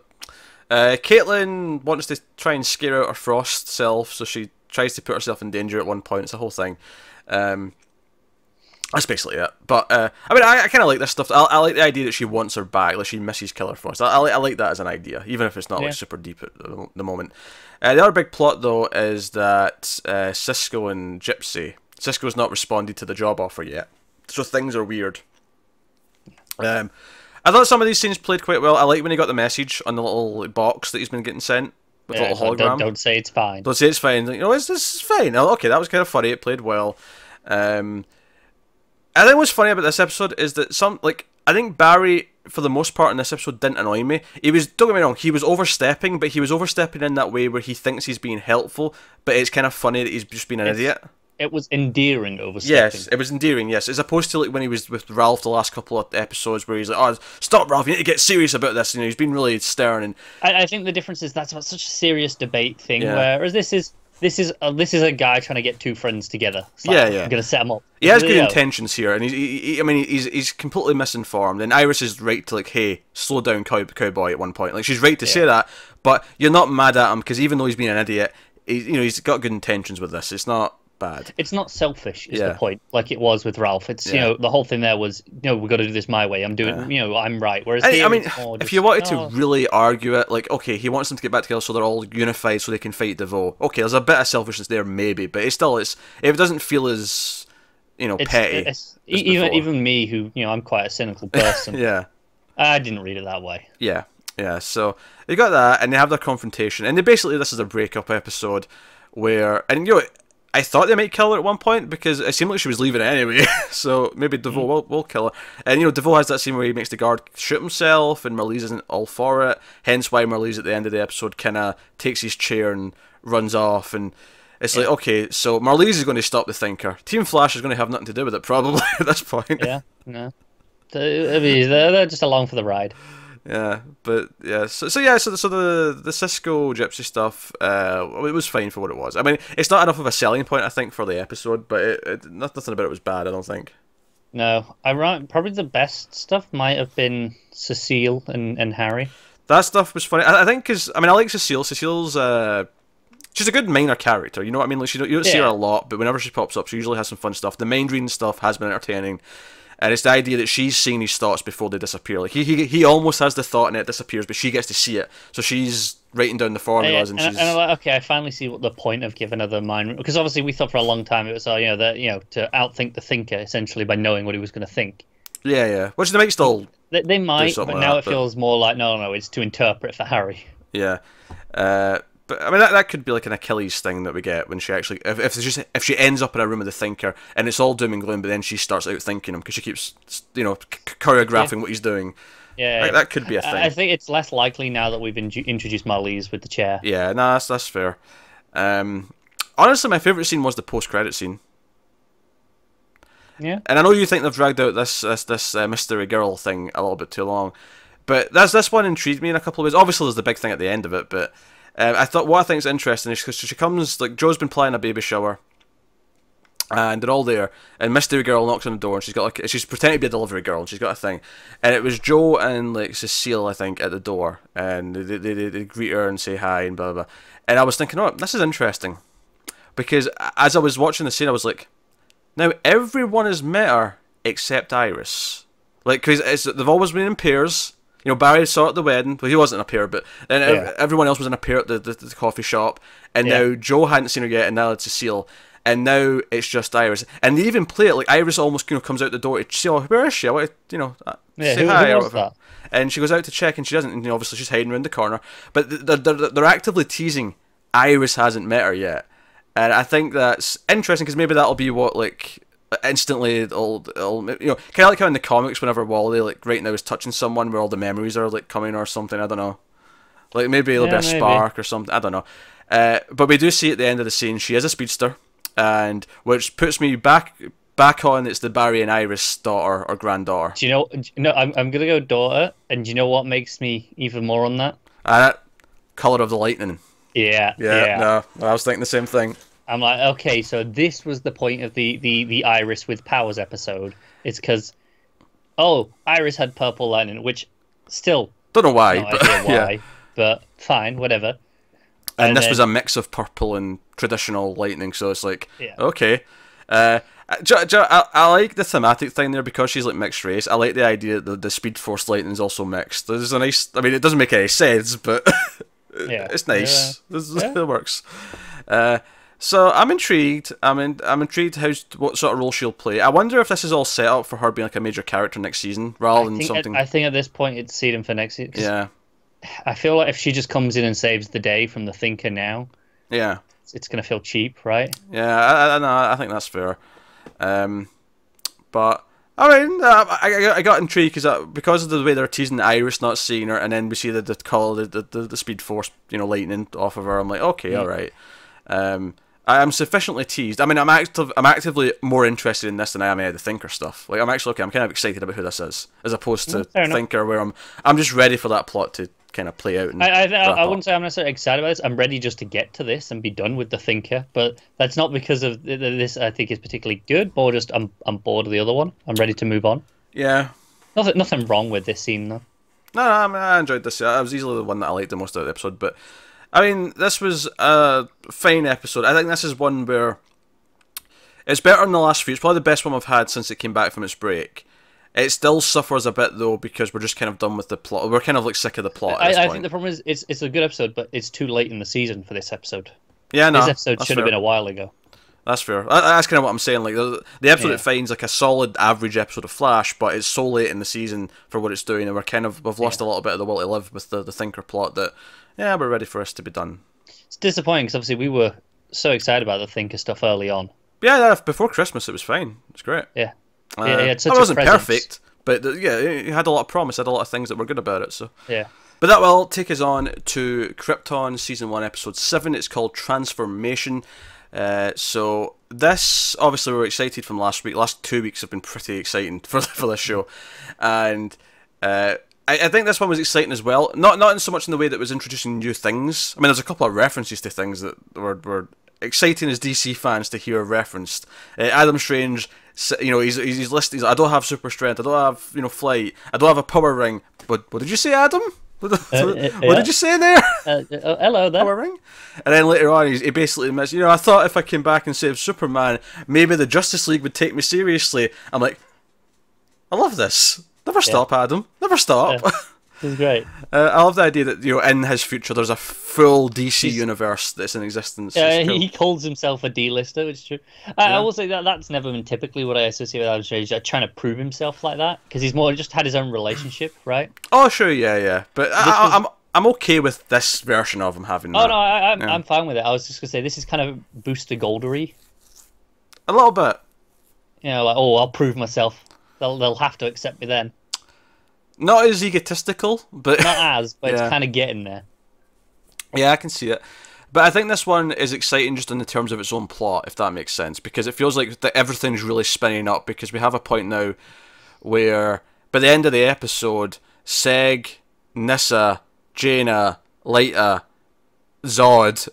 Speaker 1: Caitlin wants to try and scare out her Frost self, so she tries to put herself in danger at one point. It's a whole thing. That's basically it. But I kind of like this stuff. I like the idea that she wants her back, like she misses Killer Frost. I like that as an idea, even if it's not super deep at the moment. The other big plot though is that Cisco and Gypsy. Cisco's not responded to the job offer yet, so things are weird. I thought some of these scenes played quite well. I like when he got the message on the little box that he's been getting sent with a little hologram.
Speaker 2: Don't say it's fine.
Speaker 1: Don't say it's fine. This is fine. Okay, that was kind of funny. It played well. I think what's funny about this episode is that I think Barry, for the most part in this episode, didn't annoy me. Don't get me wrong, he was overstepping, but he was overstepping in that way where he thinks he's being helpful, but it's kind of funny that he's just being an idiot.
Speaker 2: it was endearing overstepping.
Speaker 1: Yes, it was endearing, yes. As opposed to like when he was with Ralph the last couple of episodes where he's like, oh, stop, Ralph, you need to get serious about this. You know, he's been really stern. And
Speaker 2: I think the difference is that's about such a serious debate thing, whereas this is a guy trying to get two friends together. Like, I'm going to set them up.
Speaker 1: He has good intentions here, and he's completely misinformed. And Iris is right to like, hey, slow down, cowboy. At one point, like she's right to say that, but you're not mad at him because even though he's being an idiot, he's got good intentions with this. It's not bad.
Speaker 2: It's not selfish, is the point. Like it was with Ralph. It's the whole thing there was we've got to do this my way. I'm doing I'm right. Whereas here,
Speaker 1: if you wanted to really argue it, like okay, he wants them to get back together so they're all unified so they can fight DeVoe. Okay, there's a bit of selfishness there maybe, but it's if it doesn't feel as petty.
Speaker 2: Even me, who I'm quite a cynical person. I didn't read it that way.
Speaker 1: Yeah. So they got that, and they have their confrontation, and this is a breakup episode where I thought they might kill her at one point because it seemed like she was leaving it anyway. So maybe DeVoe will kill her. And DeVoe has that scene where he makes the guard shoot himself, and Marlize isn't all for it. Hence why Marlize at the end of the episode kind of takes his chair and runs off. And it's like, okay, so Marlize is going to stop the Thinker. Team Flash is going to have nothing to do with it probably at this point.
Speaker 2: Yeah, no. They're just along for the ride.
Speaker 1: Yeah, but yeah, so the Cisco Gypsy stuff, it was fine for what it was. I mean, it's not enough of a selling point, I think, for the episode, but nothing about it was bad, I don't think.
Speaker 2: No, probably the best stuff might have been Cecile and Harry.
Speaker 1: That stuff was funny. I think because I like Cecile. Cecile's she's a good minor character. You know what I mean? Like you don't see her a lot, but whenever she pops up, she usually has some fun stuff. The mind reading stuff has been entertaining. And it's the idea that she's seeing his thoughts before they disappear. Like he almost has the thought and it disappears, but she gets to see it. So she's writing down the formulas, and she's. And I'm like,
Speaker 2: okay, I finally see what the point of giving her the mind, because obviously we thought for a long time it was, to outthink the Thinker essentially by knowing what he was going to think.
Speaker 1: Yeah. Which they might still.
Speaker 2: They might, but now it feels more like no, it's to interpret for Harry.
Speaker 1: Yeah. But I mean that could be like an Achilles thing that we get when she actually if she ends up in a room with the Thinker and it's all doom and gloom, but then she starts out thinking him because she keeps choreographing what he's doing.
Speaker 2: Yeah,
Speaker 1: that could be a thing.
Speaker 2: I think it's less likely now that we've introduced Marlize with the chair.
Speaker 1: Yeah, no, that's fair. Honestly, my favorite scene was the post-credit scene.
Speaker 2: Yeah,
Speaker 1: and I know you think they've dragged out this mystery girl thing a little bit too long, but this one intrigued me in a couple of ways. Obviously, there's the big thing at the end of it, but. I thought what I think is interesting is because she comes, like Joe's been planning a baby shower, and they're all there, and Mystery Girl knocks on the door, and she's pretending to be a delivery girl, and she's got a thing, and it was Joe and like Cecile, I think, at the door, and they greet her and say hi and blah blah blah, and I was thinking, oh, this is interesting, because as I was watching the scene, I was like, now everyone has met her except Iris, like because they've always been in pairs. Barry saw it at the wedding. Well, he wasn't in a pair, but then everyone else was in a pair at the coffee shop. And now Joe hadn't seen her yet, and now it's Cecile. And now it's just Iris. And they even play it like Iris almost comes out the door to see, where is she? I want to, say hi or whatever. That? And she goes out to check, and she doesn't. And obviously she's hiding around the corner. But they're actively teasing Iris hasn't met her yet. And I think that's interesting because maybe that'll be what instantly it'll kind of like how in the comics whenever Wally like right now is touching someone where all the memories are like coming or something. I don't know, like maybe it'll be a spark or something. I don't know, but we do see at the end of the scene she is a speedster, and which puts me back on it's the Barry and Iris daughter or granddaughter.
Speaker 2: Do you know? No, I'm gonna go daughter, and do you know what makes me even more on that?
Speaker 1: Color of the Lightning.
Speaker 2: Yeah.
Speaker 1: No, I was thinking the same thing.
Speaker 2: I'm like, okay, so this was the point of the Iris with powers episode. It's because, Iris had purple lightning, which still
Speaker 1: don't know why.
Speaker 2: No idea why, but fine, whatever.
Speaker 1: And this was a mix of purple and traditional lightning, so it's like, okay. I like the thematic thing there because she's like mixed race. I like the idea that the Speed Force lightning is also mixed. There's a nice. I mean, it doesn't make any sense, but it's nice. It works. So I'm intrigued. I'm intrigued what sort of role she'll play. I wonder if this is all set up for her being like a major character next season rather than something.
Speaker 2: I think at this point it's seeding for next season.
Speaker 1: Yeah.
Speaker 2: I feel like if she just comes in and saves the day from the Thinker now, it's gonna feel cheap, right?
Speaker 1: Yeah, I think that's fair. But I mean, I got intrigued because of the way they're teasing Iris not seeing her, and then we see the Speed Force, lightning off of her. I'm like, okay, all right. I'm sufficiently teased. I mean, I'm actively more interested in this than I am in the Thinker stuff. Like, I'm actually okay. I'm kind of excited about who this is, as opposed to Thinker, where I'm just ready for that plot to kind of play out. And
Speaker 2: I wouldn't say I'm necessarily excited about this. I'm ready just to get to this and be done with the Thinker, but that's not because of this. I think is particularly good, but just I'm bored of the other one. I'm ready to move on.
Speaker 1: Yeah.
Speaker 2: Nothing wrong with this scene though.
Speaker 1: No, I mean, I enjoyed this. It was easily the one that I liked the most out of the episode. But I mean, this was a fine episode. I think this is one where it's better than the last few. It's probably the best one I've had since it came back from its break. It still suffers a bit though because we're just kind of done with the plot. We're kind of like sick of the plot. I
Speaker 2: think the problem is it's a good episode, but it's too late in the season for this episode.
Speaker 1: Yeah, no,
Speaker 2: this episode should have been a while ago.
Speaker 1: That's fair. That's kind of what I'm saying. Like the episode it finds like a solid average episode of Flash, but it's so late in the season for what it's doing, and we've lost a little bit of the will to live with the Thinker plot. That we're ready for us to be done. It's
Speaker 2: disappointing because obviously we were so excited about the Thinker stuff early on.
Speaker 1: Yeah, before Christmas it was fine. It was great.
Speaker 2: Yeah, it
Speaker 1: wasn't perfect, but it had a lot of promise. It had a lot of things that were good about it. So
Speaker 2: yeah.
Speaker 1: But that will take us on to Krypton Season 1, Episode 7. It's called Transformation. So this, obviously we're excited from last week. Last 2 weeks have been pretty exciting for this show. And I think this one was exciting as well. Not in so much in the way that it was introducing new things. I mean, there's a couple of references to things that were exciting as DC fans to hear referenced. Adam Strange, he's listed. He's like, I don't have super strength. I don't have flight. I don't have a power ring. But what did you say, Adam? What did you say there?
Speaker 2: Hello there.
Speaker 1: Power ring. And then later on, he basically admits, I thought if I came back and saved Superman, maybe the Justice League would take me seriously. I'm like, I love this. Never stop, Adam. Never stop.
Speaker 2: Yeah. This is great.
Speaker 1: I love the idea that in his future there's a full DC universe that's in existence.
Speaker 2: Yeah, cool. He calls himself a D-lister, which is true. I will say that's never been typically what I associate with Adam Strange, trying to prove himself like that, because he's more just had his own relationship, right?
Speaker 1: Oh, sure, yeah. But I'm okay with this version of him having.
Speaker 2: Oh, that. No, I'm fine with it. I was just gonna say this is kind of Booster Goldery.
Speaker 1: A little bit.
Speaker 2: Like, I'll prove myself. They'll have to accept me then.
Speaker 1: Not as egotistical, but
Speaker 2: it's kind of getting there.
Speaker 1: Yeah, I can see it. But I think this one is exciting just in the terms of its own plot, if that makes sense, because it feels like everything's really spinning up, because we have a point now where, by the end of the episode, Seg, Nyssa, Jaina, Lyta, Zod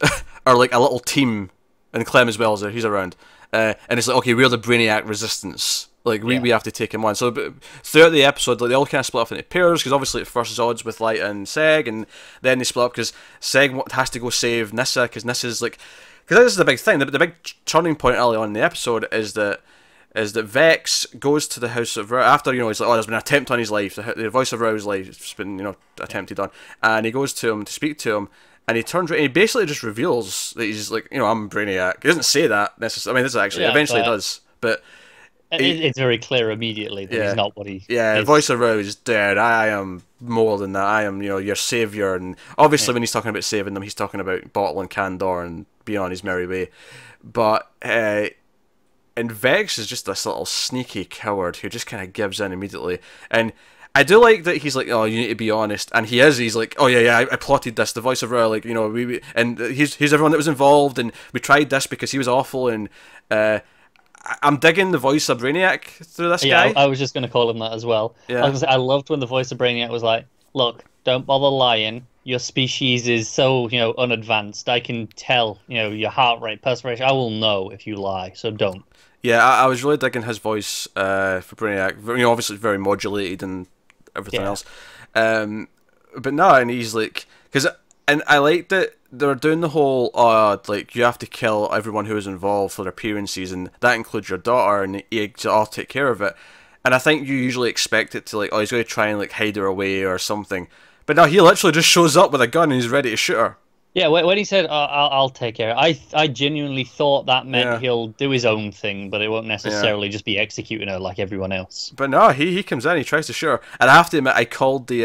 Speaker 1: are like a little team, and Clem as well, he's around. And it's like, okay, we're the Brainiac Resistance. Like, we have to take him on. So throughout the episode, like, they all kind of split off into pairs, because obviously at first Zod's with Lyta and Seg, and then they split up because Seg has to go save Nyssa, because Nyssa's like... Because this is the big thing. The big turning point early on in the episode is that Vex goes to the House of Ra after, he's like, there's been an attempt on his life. The voice of Ra's life has been, attempted on. And he goes to him to speak to him, and he turns around, and he basically just reveals that he's like, I'm Brainiac. He doesn't say that necessarily. I mean, this actually eventually does, but...
Speaker 2: It's very clear immediately that he's not what he is.
Speaker 1: The voice of Rose is dead. I am more than that. I am, your saviour. And obviously when he's talking about saving them, he's talking about Bottle and Kandor and being on his merry way. But, and Vex is just this little sneaky coward who just kind of gives in immediately. And I do like that he's like, you need to be honest. And he is. He's like, I plotted this. The voice of Rose, and here's everyone that was involved, and we tried this because he was awful, and, I'm digging the voice of Brainiac through this guy.
Speaker 2: Yeah, I was just going to call him that as well.
Speaker 1: Yeah.
Speaker 2: I loved when the voice of Brainiac was like, look, don't bother lying. Your species is so, unadvanced. I can tell, your heart rate, perspiration. I will know if you lie, so don't.
Speaker 1: Yeah, I was really digging his voice for Brainiac. Obviously very modulated and everything else. But no, and he's like... And I like that they're doing the whole, you have to kill everyone who is involved for their appearances, and that includes your daughter, and I'll take care of it. And I think you usually expect it to, he's going to try and, hide her away or something. But no, he literally just shows up with a gun and he's ready to shoot her.
Speaker 2: Yeah, when he said, I'll take care, I genuinely thought that meant he'll do his own thing, but it won't necessarily just be executing her like everyone else.
Speaker 1: But no, he comes in, he tries to shoot her. And I have to admit, I called the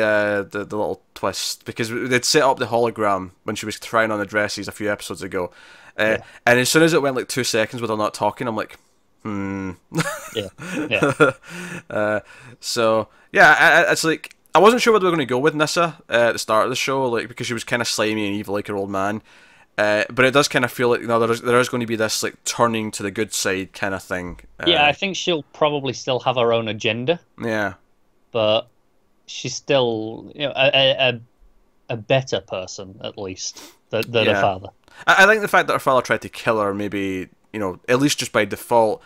Speaker 1: little twist, because they'd set up the hologram when she was trying on the dresses a few episodes ago. And as soon as it went 2 seconds with her not talking, I'm like, So, it's like... I wasn't sure where they were going to go with Nyssa at the start of the show, because she was kind of slimy and evil like her old man. But it does kind of feel like, you know, there is going to be this like turning to the good side kind of thing.
Speaker 2: Yeah, I think she'll probably still have her own agenda.
Speaker 1: Yeah,
Speaker 2: but she's still, you know, a better person at least than her father.
Speaker 1: I think the fact that her father tried to kill her, maybe, you know, at least just by default,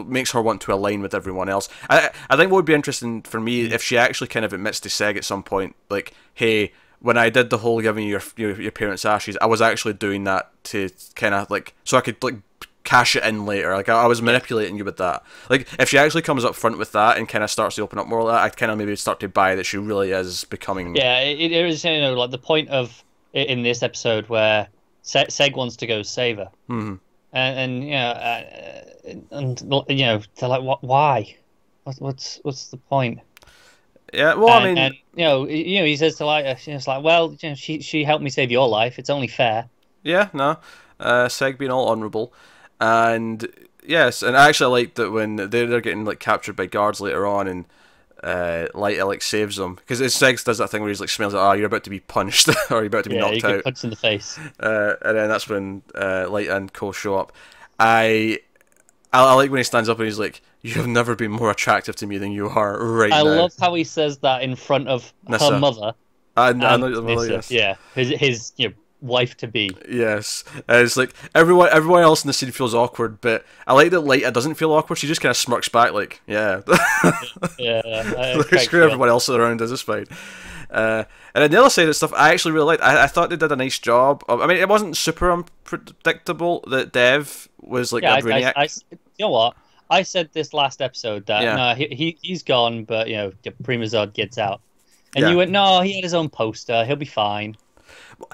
Speaker 1: makes her want to align with everyone else. I think what would be interesting for me if she actually kind of admits to Seg at some point, like, hey, when I did the whole giving you your parents' ashes, I was actually doing that to kind of like so I could like cash it in later. Like I was manipulating you with that. Like if she actually comes up front with that and kind of starts to open up more of that, I kind of maybe start to buy that she really is becoming.
Speaker 2: Yeah, it is, you know, like the point of in this episode where Seg wants to go save her, and you know, and you know, they're like, why? What's the point?
Speaker 1: Yeah, well, I mean,
Speaker 2: and you know, he says to like, it's like, well, you know, she helped me save your life. It's only fair.
Speaker 1: Yeah, no, Seg being all honourable, and yes, and I actually like that when they're getting like captured by guards later on, and Lyta like saves them because Seg does that thing where he's like smells like, oh, you're about to be punched or you're about to be knocked
Speaker 2: you get
Speaker 1: out.
Speaker 2: punched in the face.
Speaker 1: And then that's when Lyta and Co show up. I like when he stands up and he's like, you have never been more attractive to me than you are right now.
Speaker 2: I love how he says that in front of
Speaker 1: Nissa.
Speaker 2: Her mother.
Speaker 1: I know, Nissa,
Speaker 2: yes. Yeah, his you know, wife to be.
Speaker 1: Yes, it's like everyone else in the scene feels awkward, but I like that Lyta doesn't feel awkward. She just kind of smirks back, like, yeah, screw everyone else around us, it's fine. And then the other side of stuff, I actually really liked. I thought they did a nice job. I mean, it wasn't super unpredictable that Dev was like a Brainiac.
Speaker 2: You know what? I said this last episode that no, he's gone, but you know, Primazod gets out, and you went, no, he had his own poster. He'll be fine.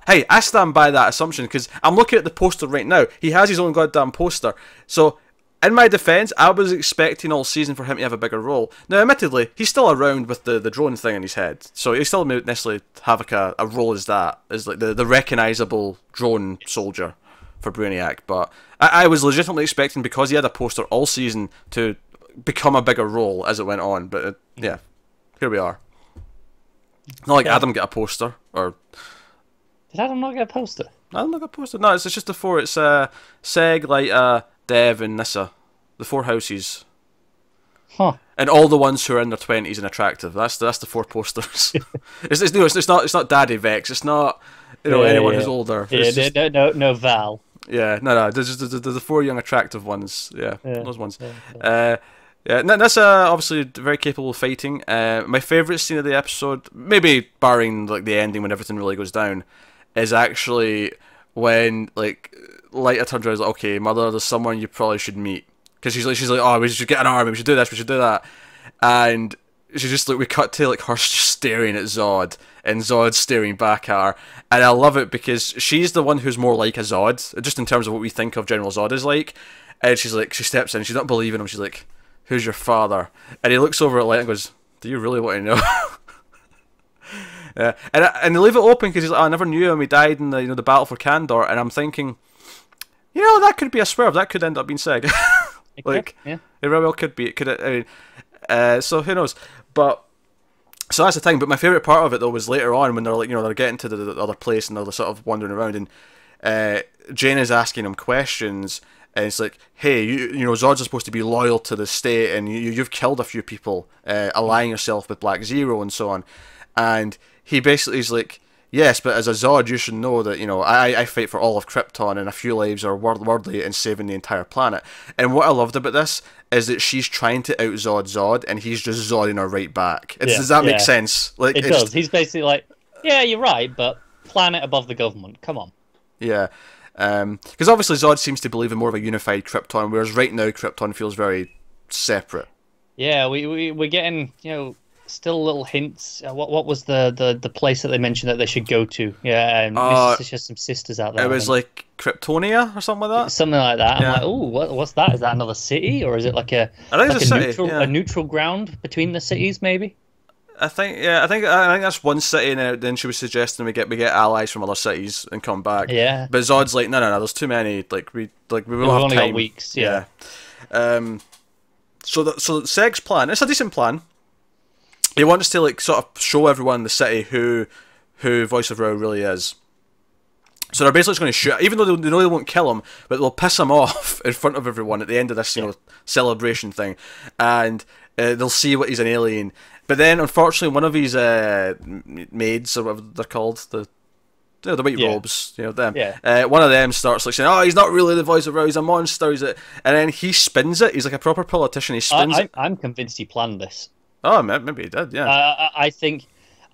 Speaker 1: Hey, I stand by that assumption because I'm looking at the poster right now. He has his own goddamn poster. So, in my defense, I was expecting all season for him to have a bigger role. Now, admittedly, he's still around with the drone thing in his head, so he still may necessarily have like a role as that, as like the recognizable drone soldier for Brainiac. But I was legitimately expecting, because he had a poster all season, to become a bigger role as it went on. But yeah, here we are. Not like Adam get a poster, or
Speaker 2: did Adam not get a poster?
Speaker 1: Adam not get a poster. No, it's just the four. It's Seg, Lyta, Dev, and Nissa, the four houses.
Speaker 2: Huh.
Speaker 1: And all the ones who are in their 20s and attractive. That's the four posters. it's not Daddy Vex. It's not anyone who's older.
Speaker 2: Yeah, no Val.
Speaker 1: Yeah, no. There's the four young attractive ones. Yeah, those ones. Yeah, Nissa obviously very capable of fighting. My favourite scene of the episode, maybe barring like the ending when everything really goes down, is actually when like Lyta turns around and is like, okay, Mother, there's someone you probably should meet. Because she's like, oh, we should get an army, we should do this, we should do that. And she's just like, we cut to like her staring at Zod, and Zod staring back at her. And I love it because she's the one who's more like a Zod, just in terms of what we think of General Zod is like. And she's like, she steps in, she's not believing him, she's like, who's your father? And he looks over at Lyta and goes, do you really want to know? Yeah, and they leave it open because he's like, oh, I never knew him, he died in the battle for Kandor. And I'm thinking, that could be a swerve, that could end up being Seg. Like, it very well could be. It could. I mean, so who knows? But so that's the thing. But my favorite part of it though was later on when they're like, they're getting to the other place and they're sort of wandering around, and Jane is asking him questions, and it's like, hey, Zod's supposed to be loyal to the state, and you've killed a few people, allying yourself with Black Zero and so on, and he basically is like, yes, but as a Zod, you should know that, I fight for all of Krypton, and a few lives are worthy in saving the entire planet. And what I loved about this is that she's trying to out-Zod Zod, and he's just Zodding her right back. Does that make sense? Like,
Speaker 2: it does. He's basically like, yeah, you're right, but planet above the government. Come on. Yeah.
Speaker 1: Because obviously Zod seems to believe in more of a unified Krypton, whereas right now Krypton feels very separate.
Speaker 2: Yeah, we're getting, still little hints. What was the place that they mentioned that they should go to? Yeah, there's just some sisters out there.
Speaker 1: It was like Kryptonia or something like that.
Speaker 2: Something like that. Yeah. I'm like, oh, what's that? Is that another city, or is it like a neutral ground between the cities? Maybe.
Speaker 1: I think that's one city, and then she was suggesting we get allies from other cities and come back.
Speaker 2: Yeah.
Speaker 1: But Zod's like, no, there's too many. Like we will have
Speaker 2: only
Speaker 1: time.
Speaker 2: got weeks. Yeah.
Speaker 1: So Seg's plan. It's a decent plan. He wants to like sort of show everyone in the city who Voice of Rao really is. So they're basically just going to shoot, even though they know they won't kill him, but they'll piss him off in front of everyone at the end of this, celebration thing, and they'll see what he's an alien. But then, unfortunately, one of his maids, or whatever they're called, the white robes, them. Yeah. One of them starts like saying, "Oh, he's not really the voice of Rao, he's a monster." And then he spins it. He's like a proper politician. He spins it.
Speaker 2: I'm convinced he planned this.
Speaker 1: Oh, maybe he did. Yeah.
Speaker 2: I think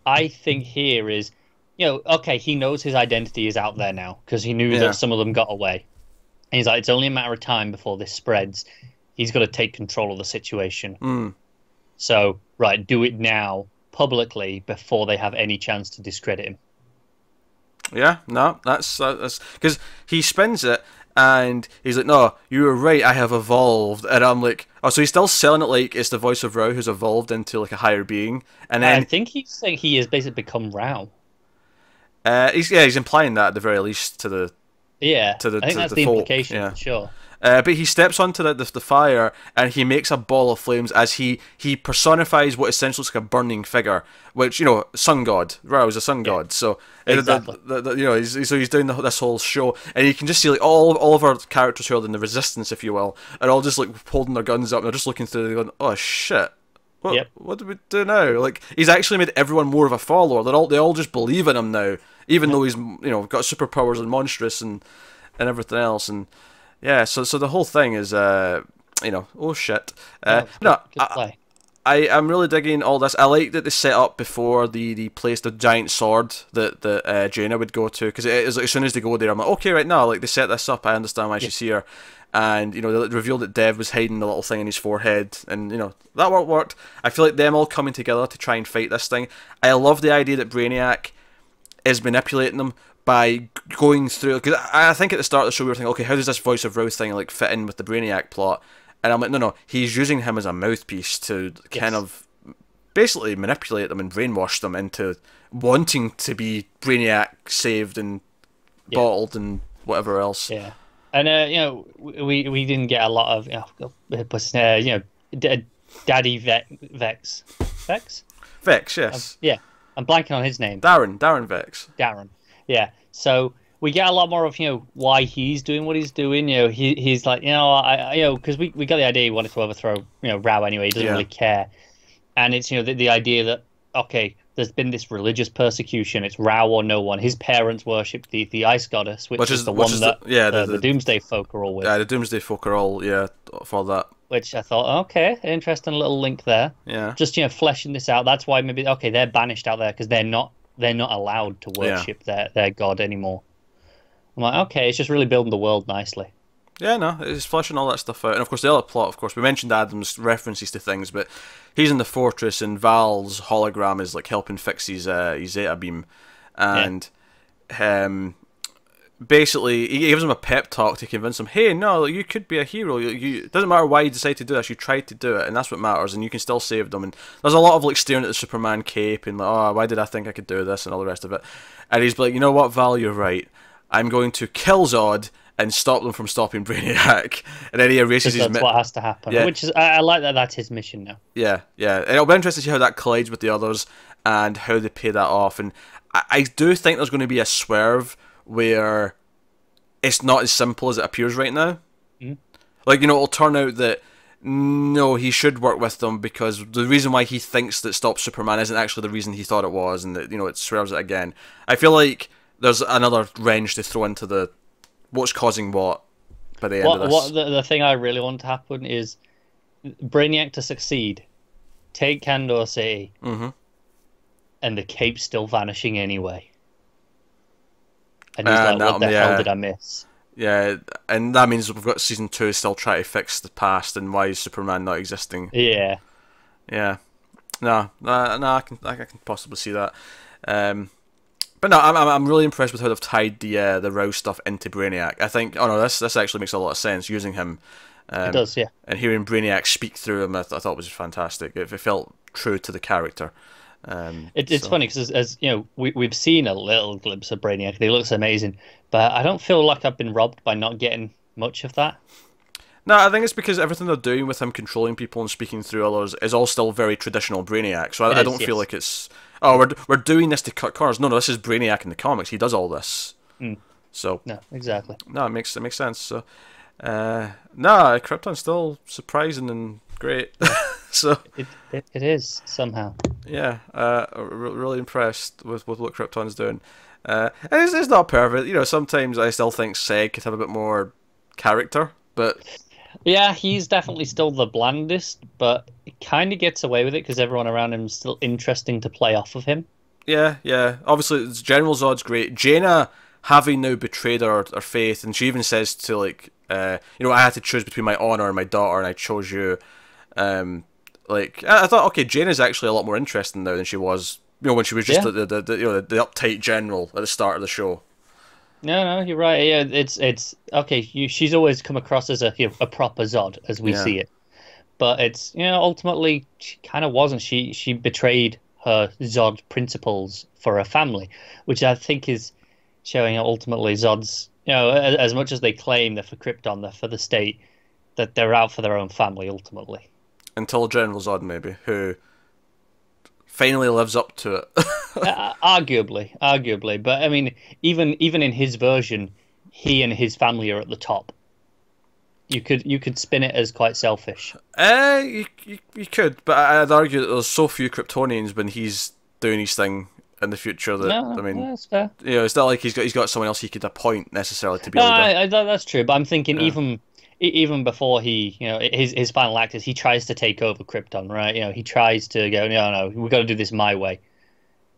Speaker 2: here is. Okay, he knows his identity is out there now because he knew that some of them got away. And he's like, it's only a matter of time before this spreads. He's got to take control of the situation. So, right, do it now, publicly, before they have any chance to discredit him.
Speaker 1: Yeah, no, that's because he spins it and he's like, "No, you were right. I have evolved." And I'm like, "Oh, so he's still selling it like it's the voice of Rao who's evolved into like a higher being." And then
Speaker 2: I think he's saying he has basically become Rao.
Speaker 1: He's implying that at the very least to the
Speaker 2: I think that's the implication. For sure.
Speaker 1: But he steps onto the fire and he makes a ball of flames as he personifies what essentially looks like a burning figure, which sun god. Rao is a sun god, so
Speaker 2: exactly.
Speaker 1: He's doing this whole show, and you can just see like all of our characters who are in the resistance, if you will, are all just like holding their guns up and they're just looking through, going, "Oh shit. What do we do now?" Like, he's actually made everyone more of a follower. They all just believe in him now, even though he's got superpowers and monstrous and everything else. And so the whole thing is oh shit. I'm really digging all this. I like that they set up before the place the giant sword that Jaina would go to, because it is like, as soon as they go there, I'm like, okay, right now, like they set this up. I understand why she's here. And they revealed that Dev was hiding the little thing in his forehead, and that worked. I feel like them all coming together to try and fight this thing. I love the idea that Brainiac is manipulating them by going through, because I think at the start of the show we were thinking, okay, how does this voice of Rao thing like fit in with the Brainiac plot? And I'm like, no, he's using him as a mouthpiece to kind of basically manipulate them and brainwash them into wanting to be Brainiac saved and bottled and whatever else.
Speaker 2: Yeah. And we didn't get a lot of Daddy Vex.
Speaker 1: Vex, yes.
Speaker 2: I'm blanking on his name.
Speaker 1: Darren Vex.
Speaker 2: Darren. Yeah. So we get a lot more of why he's doing what he's doing. He's like because we got the idea he wanted to overthrow Rao anyway. He doesn't really care, and it's the idea that there's been this religious persecution. It's Rao or no one. His parents worship the ice goddess, which is the one that the Doomsday folk are all with.
Speaker 1: Yeah, the Doomsday folk are all for that.
Speaker 2: Which I thought, okay, interesting little link there.
Speaker 1: Yeah.
Speaker 2: Just fleshing this out. That's why maybe they're banished out there because they're not allowed to worship their god anymore. I'm like, okay, it's just really building the world nicely.
Speaker 1: Yeah, no, it's fleshing all that stuff out. And of course, the other plot, of course, we mentioned Adam's references to things, but he's in the fortress and Val's hologram is like helping fix his Zeta beam. And basically, he gives him a pep talk to convince him, hey, no, you could be a hero. It doesn't matter why you decide to do this, you tried to do it, and that's what matters, and you can still save them. And there's a lot of like staring at the Superman cape and like, oh, why did I think I could do this and all the rest of it. And he's like, you know what, Val, you're right. I'm going to kill Zod and stop them from stopping Brainiac. And then he erases his...
Speaker 2: That's what has to happen. Yeah. Which is, I like that that's his mission now.
Speaker 1: Yeah. And it'll be interesting to see how that collides with the others and how they pay that off. And I do think there's going to be a swerve where it's not as simple as it appears right now.
Speaker 2: Mm.
Speaker 1: Like, it'll turn out that no, he should work with them because the reason why he thinks that stops Superman isn't actually the reason he thought it was, and that, it swerves it again. I feel like there's another wrench to throw into the what's causing what by the end of this.
Speaker 2: The thing I really want to happen is Brainiac to succeed, take Kandor City, and the cape's still vanishing anyway. And he's like, what the hell did I miss?
Speaker 1: Yeah, and that means we've got season 2 still trying to fix the past and why is Superman not existing.
Speaker 2: Yeah.
Speaker 1: No, I can possibly see that. But no, I'm really impressed with how they've tied the Rao stuff into Brainiac. I think, this actually makes a lot of sense using him.
Speaker 2: It does, yeah.
Speaker 1: And hearing Brainiac speak through him, I thought was fantastic. It felt true to the character.
Speaker 2: It's funny because as we've seen a little glimpse of Brainiac. He looks amazing, but I don't feel like I've been robbed by not getting much of that.
Speaker 1: No, I think it's because everything they're doing with him controlling people and speaking through others is all still very traditional Brainiac. So I don't feel like it's we're doing this to cut corners. No, this is Brainiac in the comics. He does all this. So
Speaker 2: No, exactly.
Speaker 1: no, it makes sense. So no, Krypton's still surprising and great.
Speaker 2: Yeah.
Speaker 1: So
Speaker 2: It is somehow.
Speaker 1: yeah, really impressed with what Krypton's doing. And it's not perfect. You know, sometimes I still think Seg could have a bit more character, but
Speaker 2: Yeah, he's definitely still the blandest, but he kind of gets away with it because everyone around him is still interesting to play off of him.
Speaker 1: yeah. Obviously, General Zod's great. Jaina having now betrayed her faith, and she even says to like, you know, I had to choose between my honor and my daughter, and I chose you. Like I thought, okay, Jaina's actually a lot more interesting now than she was, you know, when she was just
Speaker 2: Yeah.
Speaker 1: the you know the uptight general at the start of the show.
Speaker 2: No, you're right. Yeah, it's okay. She's always come across as a proper Zod as we
Speaker 1: Yeah.
Speaker 2: see it, but it's ultimately she kind of wasn't. She betrayed her Zod principles for her family, which I think is showing ultimately Zod's. As much as they claim they're for Krypton, they're for the state, that they're out for their own family ultimately.
Speaker 1: Until General Zod, maybe, who finally lives up to it.
Speaker 2: Arguably, but I mean, even in his version, he and his family are at the top. You could spin it as quite selfish.
Speaker 1: You could, but I'd argue that there's so few Kryptonians when he's doing his thing in the future that
Speaker 2: No,
Speaker 1: I mean,
Speaker 2: that's fair.
Speaker 1: you know, it's not like he's got someone else he could appoint necessarily to be
Speaker 2: No,
Speaker 1: a leader.
Speaker 2: that's true. But I'm thinking
Speaker 1: Yeah.
Speaker 2: even before he, his final act is he tries to take over Krypton, right? He tries to go, no, we've got to do this my way.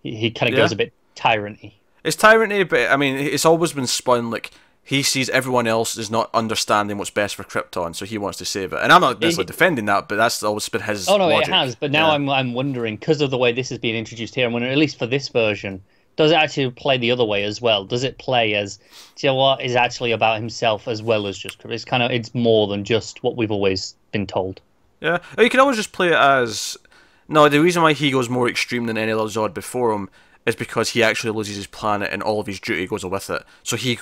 Speaker 2: He kind of goes a bit tyrant-y.
Speaker 1: It's tyranny, but I mean, it's always been spun like he sees everyone else is not understanding what's best for Krypton, so he wants to save it. And I'm not necessarily defending that, but that's always been his
Speaker 2: Oh no,
Speaker 1: logic.
Speaker 2: it has. But now I'm wondering, because of the way this is being introduced here, I'm wondering, at least for this version, does it actually play the other way as well? Does it play as, do you know what, is actually about himself as well as just Krypton? It's more than just what we've always been told.
Speaker 1: Yeah, or you can always just play it as no. The reason why he goes more extreme than any other Zod before him is because he actually loses his planet and all of his duty goes with it. So he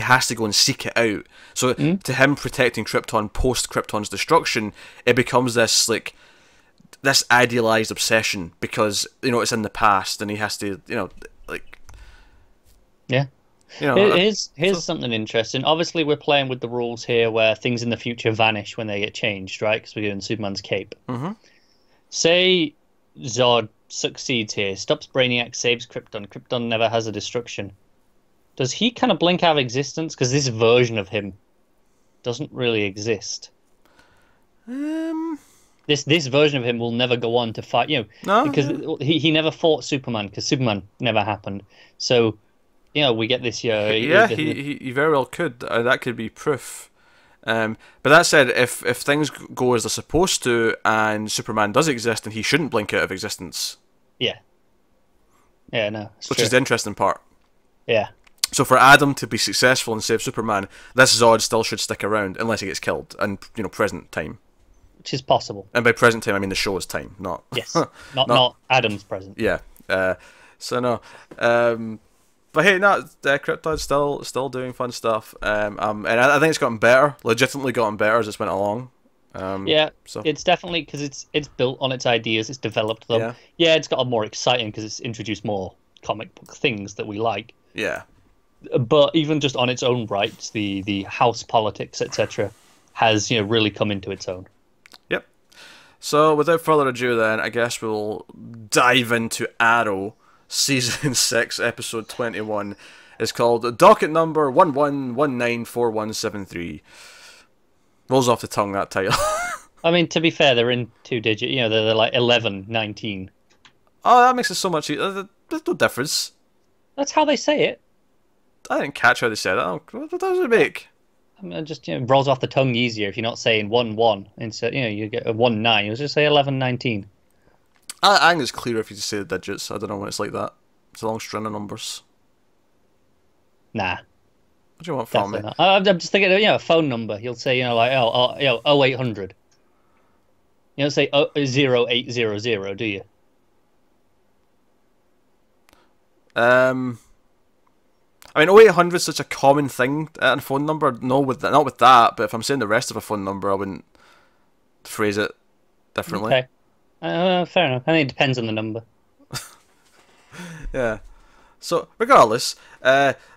Speaker 1: has to go and seek it out. So to him protecting Krypton post Krypton's destruction, it becomes this like this idealized obsession because it's in the past and he has to like
Speaker 2: yeah. Here's something interesting. Obviously, we're playing with the rules here where things in the future vanish when they get changed, right? Because we're doing Superman's cape.
Speaker 1: Mm-hmm.
Speaker 2: Say Zod succeeds here, stops Brainiac, saves Krypton. Krypton never has a destruction. Does he kind of blink out of existence? Because this version of him doesn't really exist. This version of him will never go on to fight, because he never fought Superman because Superman never happened. So, we get this year.
Speaker 1: Yeah, he very well could. That could be proof. But that said, if things go as they're supposed to, and Superman does exist, then he shouldn't blink out of existence.
Speaker 2: Yeah. Yeah, no.
Speaker 1: Which is the interesting part.
Speaker 2: Yeah.
Speaker 1: So for Adam to be successful and save Superman, this Zod still should stick around unless he gets killed in present time.
Speaker 2: Which is possible.
Speaker 1: And by present time, I mean the show's time, not
Speaker 2: yes, not Adam's present.
Speaker 1: Yeah. So no. But hey, no, Krypton's still doing fun stuff. And I think it's gotten better, legitimately gotten better as it's went along. So
Speaker 2: it's definitely because it's built on its ideas, it's developed them. Yeah, it's got more exciting because it's introduced more comic book things that we like.
Speaker 1: Yeah.
Speaker 2: But even just on its own rights, the house politics, etc., has really come into its own.
Speaker 1: Yep. So without further ado, then I guess we'll dive into Arrow. Season 6, episode 21 is called Docket number 11194173. Rolls off the tongue, that title.
Speaker 2: I mean, to be fair, they're in 2-digit. They're like 11, 19.
Speaker 1: Oh, that makes it so much easier. There's no difference.
Speaker 2: That's how they say it.
Speaker 1: I didn't catch how they said it. What does it make?
Speaker 2: I mean, just rolls off the tongue easier if you're not saying 1-1. Instead, you get a 1-9. You'll just say 11-19.
Speaker 1: I think it's clearer if you just say the digits. I don't know when it's like that. It's a long string of numbers.
Speaker 2: Nah.
Speaker 1: What do you want from me?
Speaker 2: I'm just thinking, a phone number. You'll say, like, 0800. You don't say 0800, do you?
Speaker 1: I mean, 0800 is such a common thing at a phone number. No, not with that. But if I'm saying the rest of a phone number, I wouldn't phrase it differently.
Speaker 2: Okay. Fair enough. I think it depends on the number.
Speaker 1: Yeah. So regardless,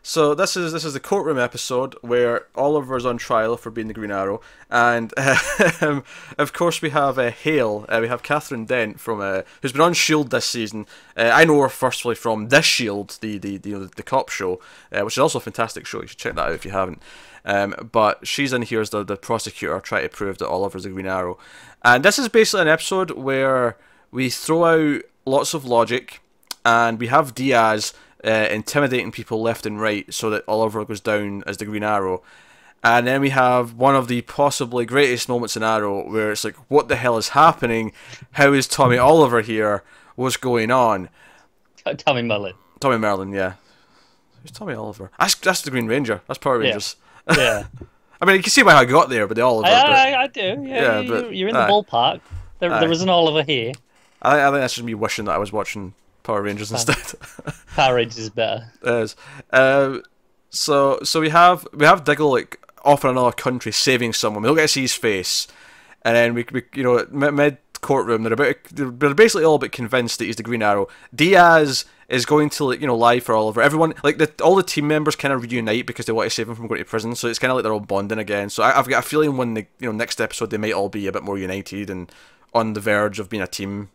Speaker 1: so this is the courtroom episode where Oliver's on trial for being the Green Arrow, and of course we have Hale. We have Catherine Dent from who's been on Shield this season. I know her firstly from this Shield, the cop show, which is also a fantastic show. You should check that out if you haven't. But she's in here as the prosecutor trying to prove that Oliver's the Green Arrow, and this is basically an episode where we throw out lots of logic, and we have Diaz intimidating people left and right so that Oliver goes down as the Green Arrow. And then we have one of the possibly greatest moments in Arrow where it's like, what the hell is happening? How is Tommy Oliver here? What's going on?
Speaker 2: Tommy Mullen.
Speaker 1: Tommy Merlin, yeah. Who's Tommy Oliver? That's the Green Ranger. That's Power Rangers.
Speaker 2: Yeah.
Speaker 1: I mean, you can see why I got there, but the Oliver.
Speaker 2: I do. Yeah, you're in the ballpark. There was an Oliver here.
Speaker 1: I think that's just me wishing that I was watching Power Rangers instead.
Speaker 2: Power Rangers is better.
Speaker 1: It is. So we have Diggle like off in another country saving someone. We don't get to see his face, and then we mid courtroom they're basically all but convinced that he's the Green Arrow. Diaz is going to lie for Oliver. Everyone all the team members kind of reunite because they want to save him from going to prison. So it's kind of like they're all bonding again. So I've got a feeling when the next episode they might all be a bit more united and on the verge of being a team.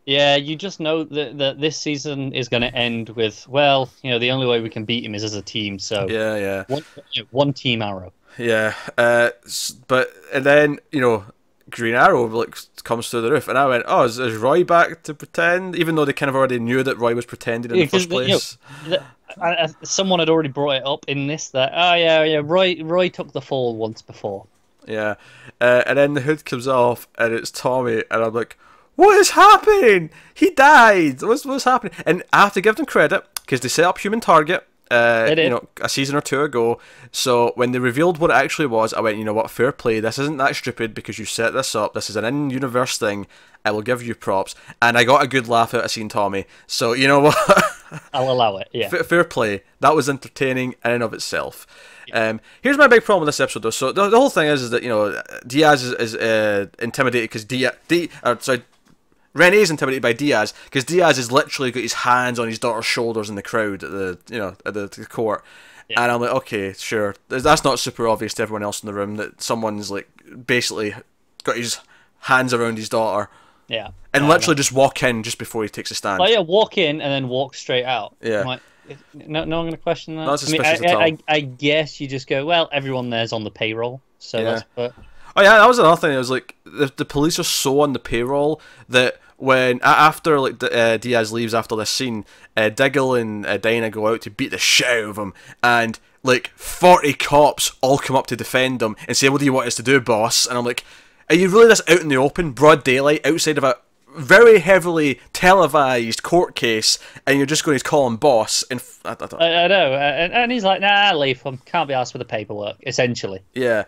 Speaker 2: Yeah, you just know that this season is going to end with, well, the only way we can beat him is as a team. So
Speaker 1: yeah.
Speaker 2: One team Arrow.
Speaker 1: Yeah, but and then Green Arrow comes through the roof, and I went, "Oh, is Roy back to pretend?" Even though they kind of already knew that Roy was pretending in the first place.
Speaker 2: Someone had already brought it up in this that Roy took the fall once before.
Speaker 1: Yeah, and then the hood comes off, and it's Tommy, and I'm like, what is happening? He died. What's happening? And I have to give them credit because they set up Human Target, a season or two ago. So when they revealed what it actually was, I went, you know what, fair play. This isn't that stupid because you set this up. This is an in-universe thing. I will give you props. And I got a good laugh out of seeing Tommy. So you know what?
Speaker 2: I'll allow it. Yeah.
Speaker 1: Fair play. That was entertaining in and of itself. Here's my big problem with this episode, though. So the whole thing is that Diaz is intimidated because Renee's intimidated by Diaz because Diaz has literally got his hands on his daughter's shoulders in the crowd at the court, and I'm like, okay, sure, that's not super obvious to everyone else in the room that someone's like basically got his hands around his daughter, and literally just walk in just before he takes a stand.
Speaker 2: Oh yeah, walk in and then walk straight out.
Speaker 1: Yeah.
Speaker 2: No, I'm going to question that.
Speaker 1: Not suspicious at all.
Speaker 2: I guess you just go, well, everyone there's on the payroll, so that's.
Speaker 1: Oh yeah, that was another thing. It was like the police are so on the payroll that after Diaz leaves after this scene, Diggle and Dinah go out to beat the shit out of him, and like 40 cops all come up to defend him and say, "What do you want us to do, boss?" And I'm like, "Are you really this out in the open, broad daylight, outside of a very heavily televised court case, and you're just going to call him boss?" And
Speaker 2: I know, and he's like, "Nah, leave him. Can't be asked for the paperwork." Essentially,
Speaker 1: yeah.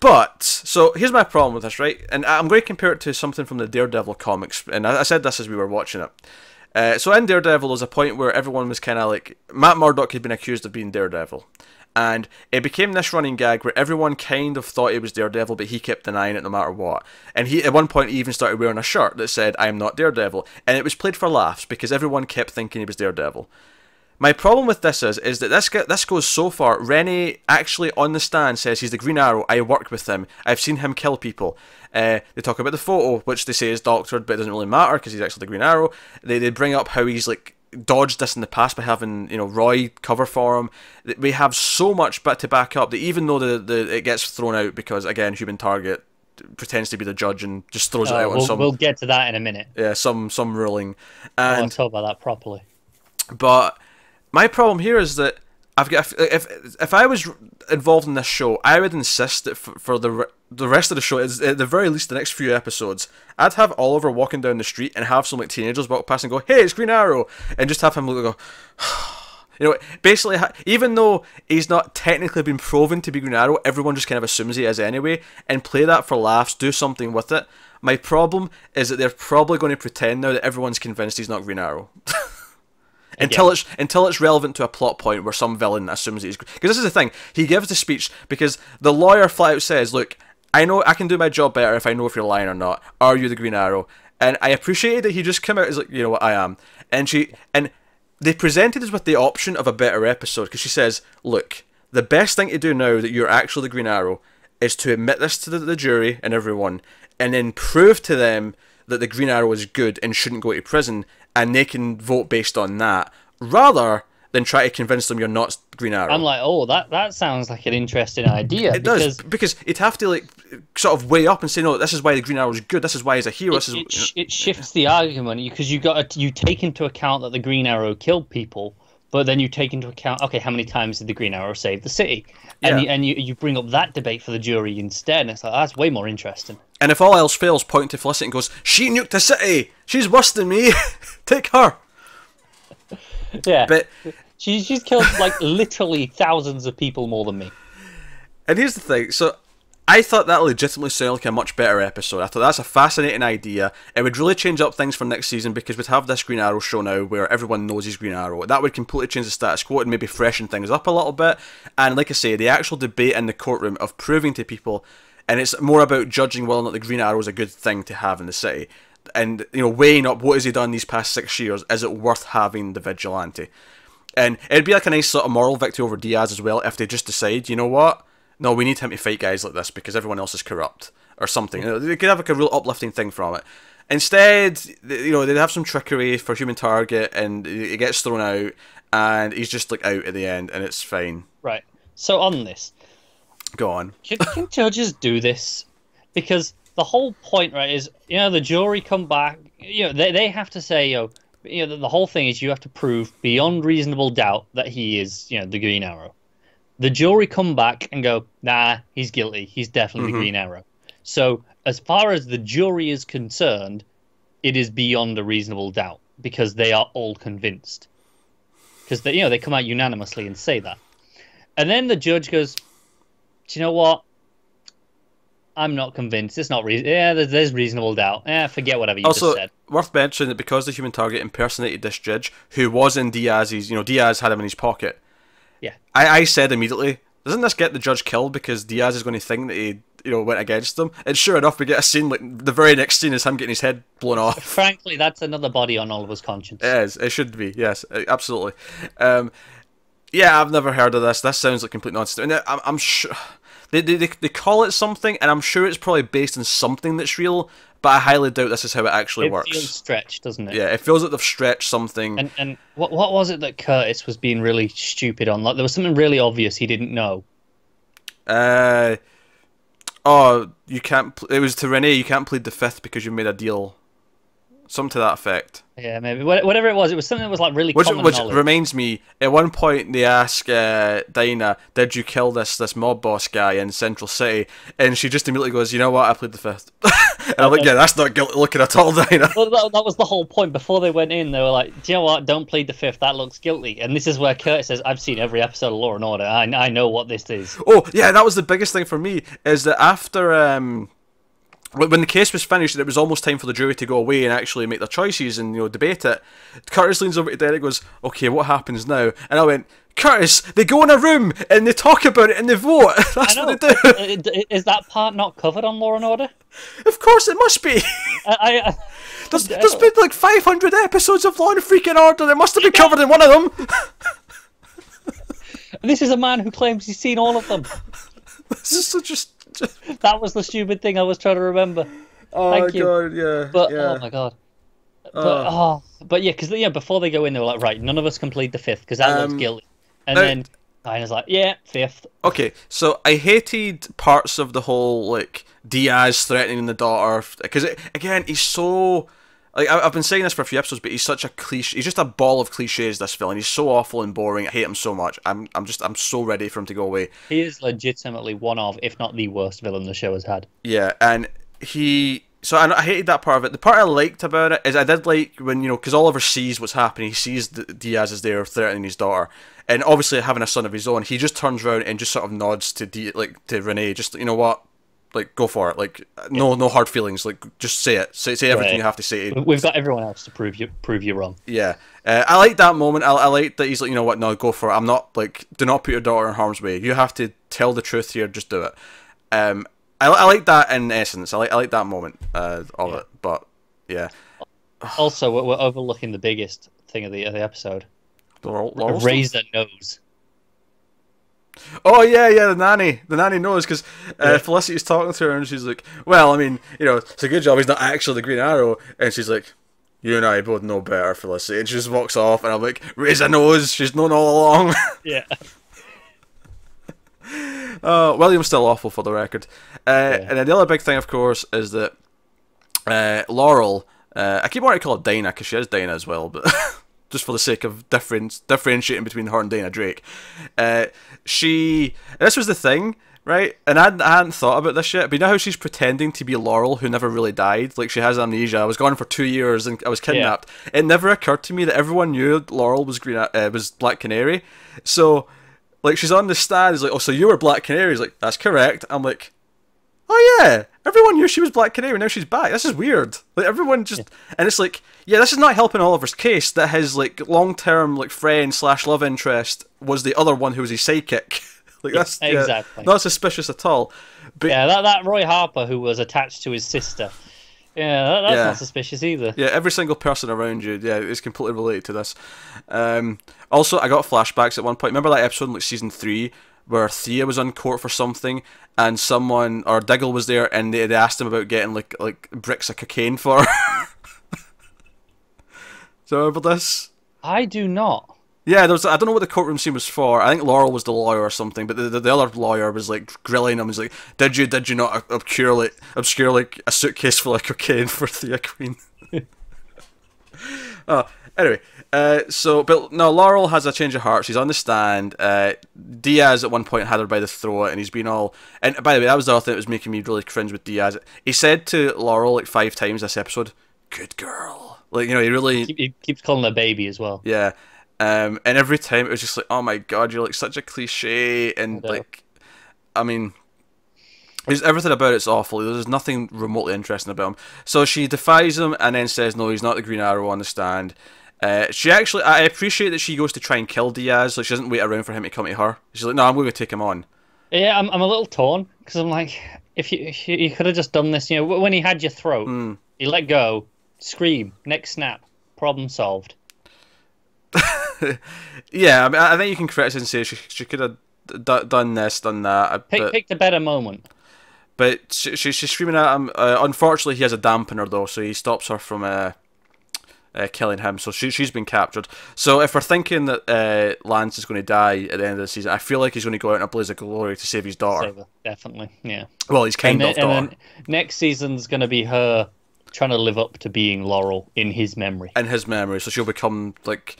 Speaker 1: But, so, here's my problem with this, right? And I'm going to compare it to something from the Daredevil comics, and I said this as we were watching it. So in Daredevil, there's a point where everyone was kind of like, Matt Murdock had been accused of being Daredevil. And it became this running gag where everyone kind of thought he was Daredevil, but he kept denying it no matter what. And at one point, he even started wearing a shirt that said, "I am not Daredevil." And it was played for laughs because everyone kept thinking he was Daredevil. My problem with this is that this goes so far. Renee actually on the stand says he's the Green Arrow. I work with him. I've seen him kill people. They talk about the photo, which they say is doctored, but it doesn't really matter because he's actually the Green Arrow. They bring up how he's like dodged this in the past by having Roy cover for him. We have so much to back up that even though it gets thrown out because again Human Target pretends to be the judge and just throws it out on some.
Speaker 2: We'll get to that in a minute.
Speaker 1: Yeah, some ruling. And
Speaker 2: I'll talk about that properly.
Speaker 1: But my problem here is that I've got if I was involved in this show, I would insist that for the rest of the show, at the very least the next few episodes, I'd have Oliver walking down the street and have some like teenagers walk past and go, "Hey, it's Green Arrow," and just have him go, basically, even though he's not technically been proven to be Green Arrow, everyone just kind of assumes he is anyway, and play that for laughs, do something with it. My problem is that they're probably going to pretend now that everyone's convinced he's not Green Arrow. Until it's relevant to a plot point where some villain assumes he's... Because this is the thing, he gives the speech because the lawyer flat out says, "Look, I know I can do my job better if I know if you're lying or not. Are you the Green Arrow?" And I appreciated that he just came out as like, "You know what, I am." And they presented us with the option of a better episode, because she says, look, the best thing to do now that you're actually the Green Arrow is to admit this to the jury and everyone, and then prove to them that the Green Arrow is good and shouldn't go to prison, and they can vote based on that, rather than try to convince them you're not Green Arrow.
Speaker 2: I'm like, oh, that sounds like an interesting idea.
Speaker 1: It does, because you'd have to, like, sort of weigh up and say, no, this is why the Green Arrow is good, this is why he's a hero.
Speaker 2: It shifts the argument, because you take into account that the Green Arrow killed people, but then you take into account, okay, how many times did the Green Arrow save the city? And you bring up that debate for the jury instead, and it's like, that's way more interesting.
Speaker 1: And if all else fails, point to Felicity and goes, she nuked the city! She's worse than me! Take her!
Speaker 2: Yeah,
Speaker 1: but
Speaker 2: she's killed, like, literally thousands of people more than me.
Speaker 1: And here's the thing, so I thought that legitimately sounded like a much better episode. I thought that's a fascinating idea. It would really change up things for next season, because we'd have this Green Arrow show now where everyone knows he's Green Arrow. That would completely change the status quo and maybe freshen things up a little bit. And like I say, the actual debate in the courtroom of proving to people, and it's more about judging whether or not the Green Arrow is a good thing to have in the city. And, you know, weighing up what has he done these past 6 years, is it worth having the vigilante? And it'd be like a nice sort of moral victory over Diaz as well if they just decide, you know what? No, we need him to fight guys like this because everyone else is corrupt or something. You know, they could have like a real uplifting thing from it. Instead, you know, they'd have some trickery for Human Target, and he gets thrown out, and he's just like out at the end, and it's fine.
Speaker 2: Right. So on this,
Speaker 1: go on.
Speaker 2: Can judges do this? Because the whole point, right, is, you know, the jury come back. You know, they have to say, you know, the whole thing is you have to prove beyond reasonable doubt that he is, you know, the Green Arrow. The jury come back and go, nah, he's guilty. He's definitely the Green Arrow. So as far as the jury is concerned, it is beyond a reasonable doubt, because they are all convinced. Because they come out unanimously and say that. And then the judge goes, do you know what? I'm not convinced. It's not there's reasonable doubt. Forget whatever you just said.
Speaker 1: Also, worth mentioning that because the Human Target impersonated this judge, who was in Diaz's, you know, Diaz had him in his pocket.
Speaker 2: Yeah.
Speaker 1: I said immediately, doesn't this get the judge killed because Diaz is going to think that he, you know, went against them? And sure enough, we get a scene, like, the very next scene is him getting his head blown off.
Speaker 2: Frankly, that's another body on Oliver's conscience.
Speaker 1: It is. It should be. Yes, absolutely. Yeah, I've never heard of this. This sounds like complete nonsense. And I'm sure they call it something, and I'm sure it's probably based on something that's real, but I highly doubt this is how it actually works.
Speaker 2: It feels stretched, doesn't it?
Speaker 1: Yeah, it feels like they've stretched something.
Speaker 2: And what was it that Curtis was being really stupid on? Like, there was something really obvious he didn't know.
Speaker 1: You can't. It was to Renee. You can't plead the fifth because you made a deal. Something to that effect.
Speaker 2: Yeah, maybe. Whatever it was something that was like really common
Speaker 1: Which
Speaker 2: knowledge.
Speaker 1: Reminds me, at one point they ask Dinah, did you kill this mob boss guy in Central City? And she just immediately goes, you know what, I plead the fifth. And I'm like, yeah, that's not guilty looking at all, Dinah.
Speaker 2: Well, that was the whole point. Before they went in, they were like, do you know what, don't plead the fifth, that looks guilty. And this is where Curtis says, I've seen every episode of Law and Order, I know what this is.
Speaker 1: Oh, yeah, that was the biggest thing for me, is that after... when the case was finished and it was almost time for the jury to go away and actually make their choices and, you know, debate it, Curtis leans over to Derek and goes, okay, what happens now? And I went, Curtis, they go in a room and they talk about it and they vote. That's what they do.
Speaker 2: Is that part not covered on Law and Order?
Speaker 1: Of course it must be. There's been like 500 episodes of Law and freaking Order. It must have been covered in one of them.
Speaker 2: This is a man who claims he's seen all of them.
Speaker 1: This is so just...
Speaker 2: That was the stupid thing I was trying to remember. Thank you.
Speaker 1: God, yeah.
Speaker 2: But
Speaker 1: yeah.
Speaker 2: oh my god. But yeah, because before they go in, they were like, right, none of us can plead the fifth because that looks guilty. And then Dinah's like, yeah, fifth.
Speaker 1: Okay, so I hated parts of the whole like Diaz threatening the daughter because again he's so. Like, I've been saying this for a few episodes, but he's such a cliche. He's just a ball of cliches, this villain. He's so awful and boring. I hate him so much. I'm so ready for him to go away.
Speaker 2: He is legitimately one of, if not the worst villain the show has had.
Speaker 1: Yeah, and so I hated that part of it. The part I liked about it is I did like when, you know, because Oliver sees what's happening. He sees Diaz is there threatening his daughter, and obviously having a son of his own, he just turns around and just sort of nods to to Renee. Just, you know what? Like, go for it. Like, no hard feelings. Like, just say it. Say everything you have to say.
Speaker 2: We've got everyone else to prove you wrong.
Speaker 1: Yeah, I like that moment. I like that he's like, you know what? No, go for it. I'm not like, do not put your daughter in harm's way. You have to tell the truth here. Just do it. I like that in essence. I like that moment of it. But yeah.
Speaker 2: Also, we're overlooking the biggest thing of the episode.
Speaker 1: Laurel
Speaker 2: razor nose.
Speaker 1: Oh yeah, the nanny knows because Felicity's talking to her and she's like, well, I mean, it's a good job he's not actually the Green Arrow, and she's like, you and I both know better, Felicity, and she just walks off, and I'm like, razor nose, she's known all along.
Speaker 2: Yeah.
Speaker 1: William's still awful for the record, and then the other big thing, of course, is that Laurel, I keep wanting to call her Dinah because she is Dinah as well, but just for the sake of differentiating between her and Dana Drake. This was the thing, right? And I hadn't thought about this yet, but you know how she's pretending to be Laurel, who never really died? Like, she has amnesia. I was gone for 2 years and I was kidnapped. Yeah. It never occurred to me that everyone knew Laurel was was Black Canary. So, like, she's on the stand, he's like, oh, so you were Black Canary? He's like, that's correct. I'm like, oh yeah, everyone knew she was Black Canary, now she's back. This is weird. Like, everyone just... Yeah. And it's like, yeah, this is not helping Oliver's case that his, like, long-term, like, friend / love interest was the other one who was his sidekick. Like, that's...
Speaker 2: Exactly.
Speaker 1: Not suspicious at all. But,
Speaker 2: yeah, that Roy Harper who was attached to his sister. Yeah, that's not suspicious either.
Speaker 1: Yeah, every single person around you, is completely related to this. Also, I got flashbacks at one point. Remember that episode in, like, season 3 where Thea was on court for something, and someone, or Diggle was there, and they asked him about getting like bricks of cocaine for her. Do you remember this?
Speaker 2: I do not.
Speaker 1: Yeah, I don't know what the courtroom scene was for. I think Laurel was the lawyer or something, but the other lawyer was like grilling him. He's like, "Did you not obscure like a suitcase full of cocaine for Thea Queen?" Anyway, but no, Laurel has a change of heart. She's on the stand. Diaz at one point had her by the throat, and he's been all... And by the way, that was the other thing that was making me really cringe with Diaz. He said to Laurel like 5 times this episode, "Good girl." Like, he really...
Speaker 2: He keeps calling her baby as well.
Speaker 1: Yeah. And every time it was just like, oh my god, you're like such a cliche, and like, I mean... Everything about it's awful. There's nothing remotely interesting about him. So she defies him and then says, no, he's not the Green Arrow on the stand. I appreciate that she goes to try and kill Diaz. Like, she doesn't wait around for him to come to her. She's like, no, I'm going to take him on.
Speaker 2: Yeah, I'm a little torn because I'm like, if you could have just done this, when he had your throat, you let go, scream, neck snap, problem solved.
Speaker 1: Yeah, I mean, I think you can criticize and say she could have done this, done that.
Speaker 2: Picked a better moment.
Speaker 1: But she's screaming at him. Unfortunately, he has a dampener, though, so he stops her from killing him. So she's been captured. So if we're thinking that Lance is going to die at the end of the season, I feel like he's going to go out in a blaze of glory to save his daughter.
Speaker 2: Save her, definitely, yeah.
Speaker 1: Well, he's kind of daughter.
Speaker 2: And then next season's going to be her trying to live up to being Laurel in his memory.
Speaker 1: In his memory, so she'll become, like...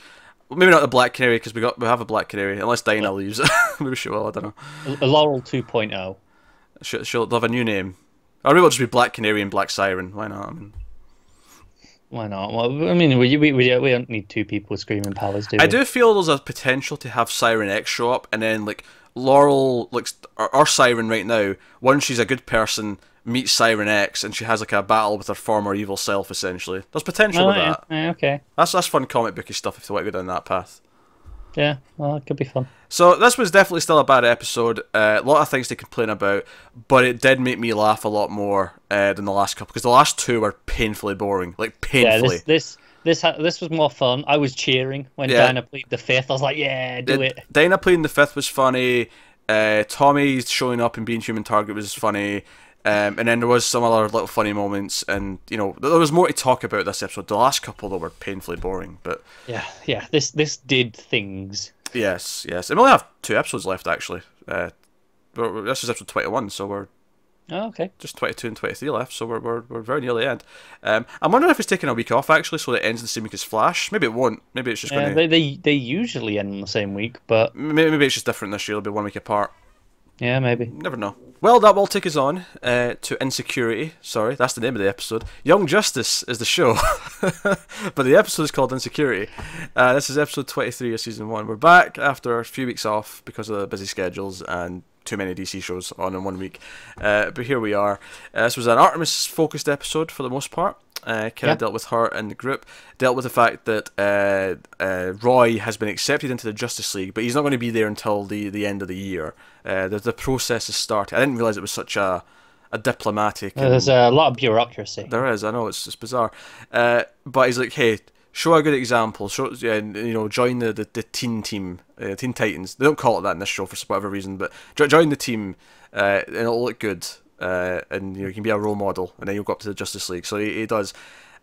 Speaker 1: Maybe not the Black Canary, because we have a Black Canary, unless Dinah leaves. Maybe she will, I don't know.
Speaker 2: A Laurel 2.0.
Speaker 1: She'll have a new name. Or maybe it'll just be Black Canary and Black Siren. Why not?
Speaker 2: Why not? Well, I mean, we don't need 2 people with screaming powers, do we?
Speaker 1: I do feel there's a potential to have Siren X show up, and then, like, Laurel, like, our Siren right now, once she's a good person, meets Siren X, and she has, like, a battle with her former evil self, essentially. There's potential with that.
Speaker 2: Yeah, okay.
Speaker 1: That's fun comic booky stuff if you want to go down that path.
Speaker 2: Yeah, well, it could be fun.
Speaker 1: So this was definitely still a bad episode. A lot of things to complain about, but it did make me laugh a lot more than the last couple, because the last 2 were painfully boring, like painfully.
Speaker 2: Yeah, this was more fun. I was cheering when Dinah played the 5th. I was like, yeah, do it.
Speaker 1: Dinah playing the 5th was funny. Tommy showing up and being Human Target was funny. And then there was some other little funny moments, and there was more to talk about this episode. The last couple, though, were painfully boring, but
Speaker 2: yeah, this did things.
Speaker 1: Yes, and we only have 2 episodes left, actually. This is episode 21, so we're just 22 and 23 left, so we're very near the end. I'm wondering if it's taking a week off, actually, so that it ends the same week as Flash. Maybe it won't. Maybe it's just going to...
Speaker 2: They usually end on the same week, but
Speaker 1: maybe it's just different this year. It'll be 1 week apart.
Speaker 2: Yeah, maybe.
Speaker 1: Never know. Well, that will take us on to Insecurity. Sorry, that's the name of the episode. Young Justice is the show, but the episode is called Insecurity. This is episode 23 of season 1. We're back after a few weeks off because of the busy schedules and too many DC shows on in 1 week. But here we are. This was an Artemis-focused episode for the most part. Kind of dealt with her and the group, dealt with the fact that Roy has been accepted into the Justice League, but he's not going to be there until the end of the year. The process has started. I didn't realise it was such a diplomatic...
Speaker 2: There's a lot of bureaucracy.
Speaker 1: There is, I know, it's bizarre. But he's like, hey, show a good example. Show, yeah, you know, join the teen team, Teen Titans. They don't call it that in this show for whatever reason, but join the team, and it'll look good. And you know, you can be a role model, and then you'll go up to the Justice League. So he does.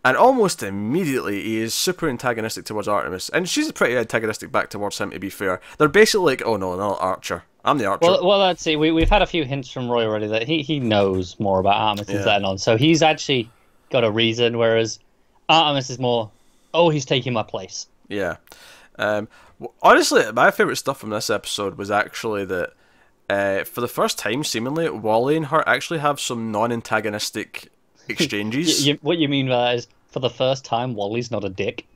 Speaker 1: And almost immediately, he is super antagonistic towards Artemis. And she's pretty antagonistic back towards him, to be fair. They're basically like, oh no, not Archer. I'm the Archer.
Speaker 2: Well, let's see. We've had a few hints from Roy already that he knows more about Artemis since then on. So he's actually got a reason, whereas Artemis is more, oh, he's taking my place.
Speaker 1: Yeah. Honestly, my favourite stuff from this episode was actually that for the first time, seemingly, Wally and her actually have some non-antagonistic exchanges.
Speaker 2: What you mean by that is, for the first time, Wally's not a dick.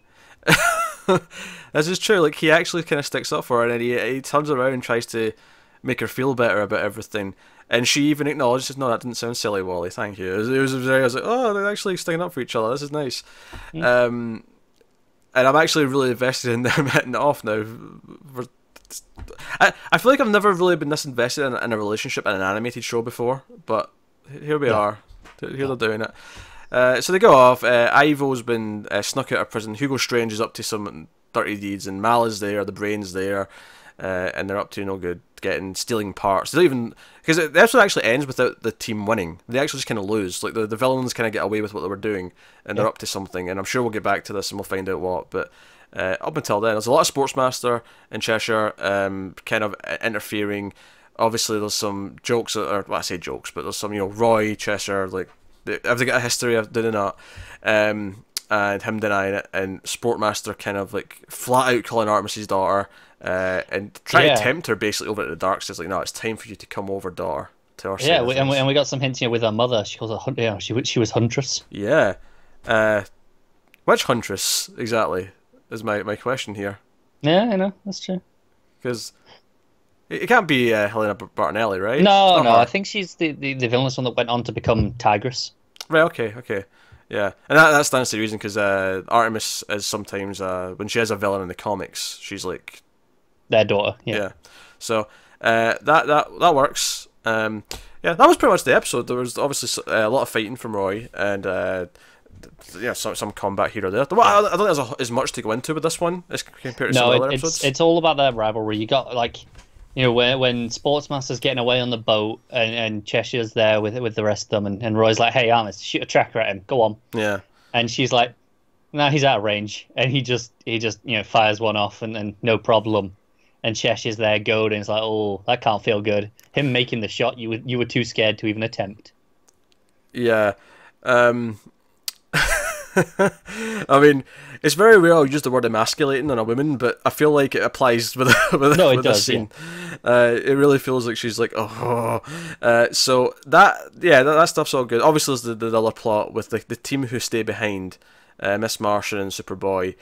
Speaker 1: This is true. Like, he actually kind of sticks up for her, and then he turns around and tries to make her feel better about everything. And she even acknowledges, no, that didn't sound silly, Wally, thank you. I was like, oh, they're actually sticking up for each other. This is nice. And I'm actually really invested in them hitting it off now. I feel like I've never really been this invested in a relationship in an animated show before, but here we are. Here they're doing it. So they go off. Ivo's been snuck out of prison. Hugo Strange is up to some dirty deeds, and Mal is there. The Brain's there, and they're up to no good, stealing parts. They don't even, because the episode actually ends without the team winning. They actually just kind of lose. Like the villains kind of get away with what they were doing, and they're up to something. And I'm sure we'll get back to this and we'll find out what. But up until then, there's a lot of Sportsmaster in Cheshire, kind of interfering. Obviously, there's some jokes, or well, I say jokes, but there's some, you know, Roy Cheshire, like, have they got a history of doing that? And him denying it, and Sportmaster kind of like flat out calling Artemis's daughter, and trying to tempt her basically over to the dark side. Like, no, it's time for you to come over, daughter, to our side.
Speaker 2: Yeah, and we got some hints here with her mother. She calls her, yeah, she was Huntress.
Speaker 1: Yeah, which Huntress exactly is my question here?
Speaker 2: Yeah, I know, that's true.
Speaker 1: Because it can't be Helena Bartonelli, right?
Speaker 2: No, I think she's the villainous one that went on to become Tigress.
Speaker 1: Right, okay. Yeah, and that stands to reason, because Artemis is sometimes, when she has a villain in the comics, she's like...
Speaker 2: their daughter, yeah.
Speaker 1: So, that works. Yeah, that was pretty much the episode. There was obviously a lot of fighting from Roy, and some combat here or there. I don't think there's as much to go into with this one as compared to some other episodes.
Speaker 2: It's all about their rivalry. You got, like... You know, when Sportsmaster's getting away on the boat and Cheshire's there with the rest of them, and Roy's like, hey, Artemis, shoot a tracker at him, go on.
Speaker 1: Yeah.
Speaker 2: And she's like, nah, he's out of range. And he just fires one off and no problem. And Cheshire's there goading, and it's like, oh, that can't feel good. Him making the shot, you were too scared to even attempt. Yeah.
Speaker 1: I mean, it's very rare I'll use the word emasculating on a woman, but I feel like it applies with this scene. Yeah. It really feels like she's like, oh. So that stuff's all good. Obviously, there's the other plot with the team who stay behind, Miss Martian and Superboy,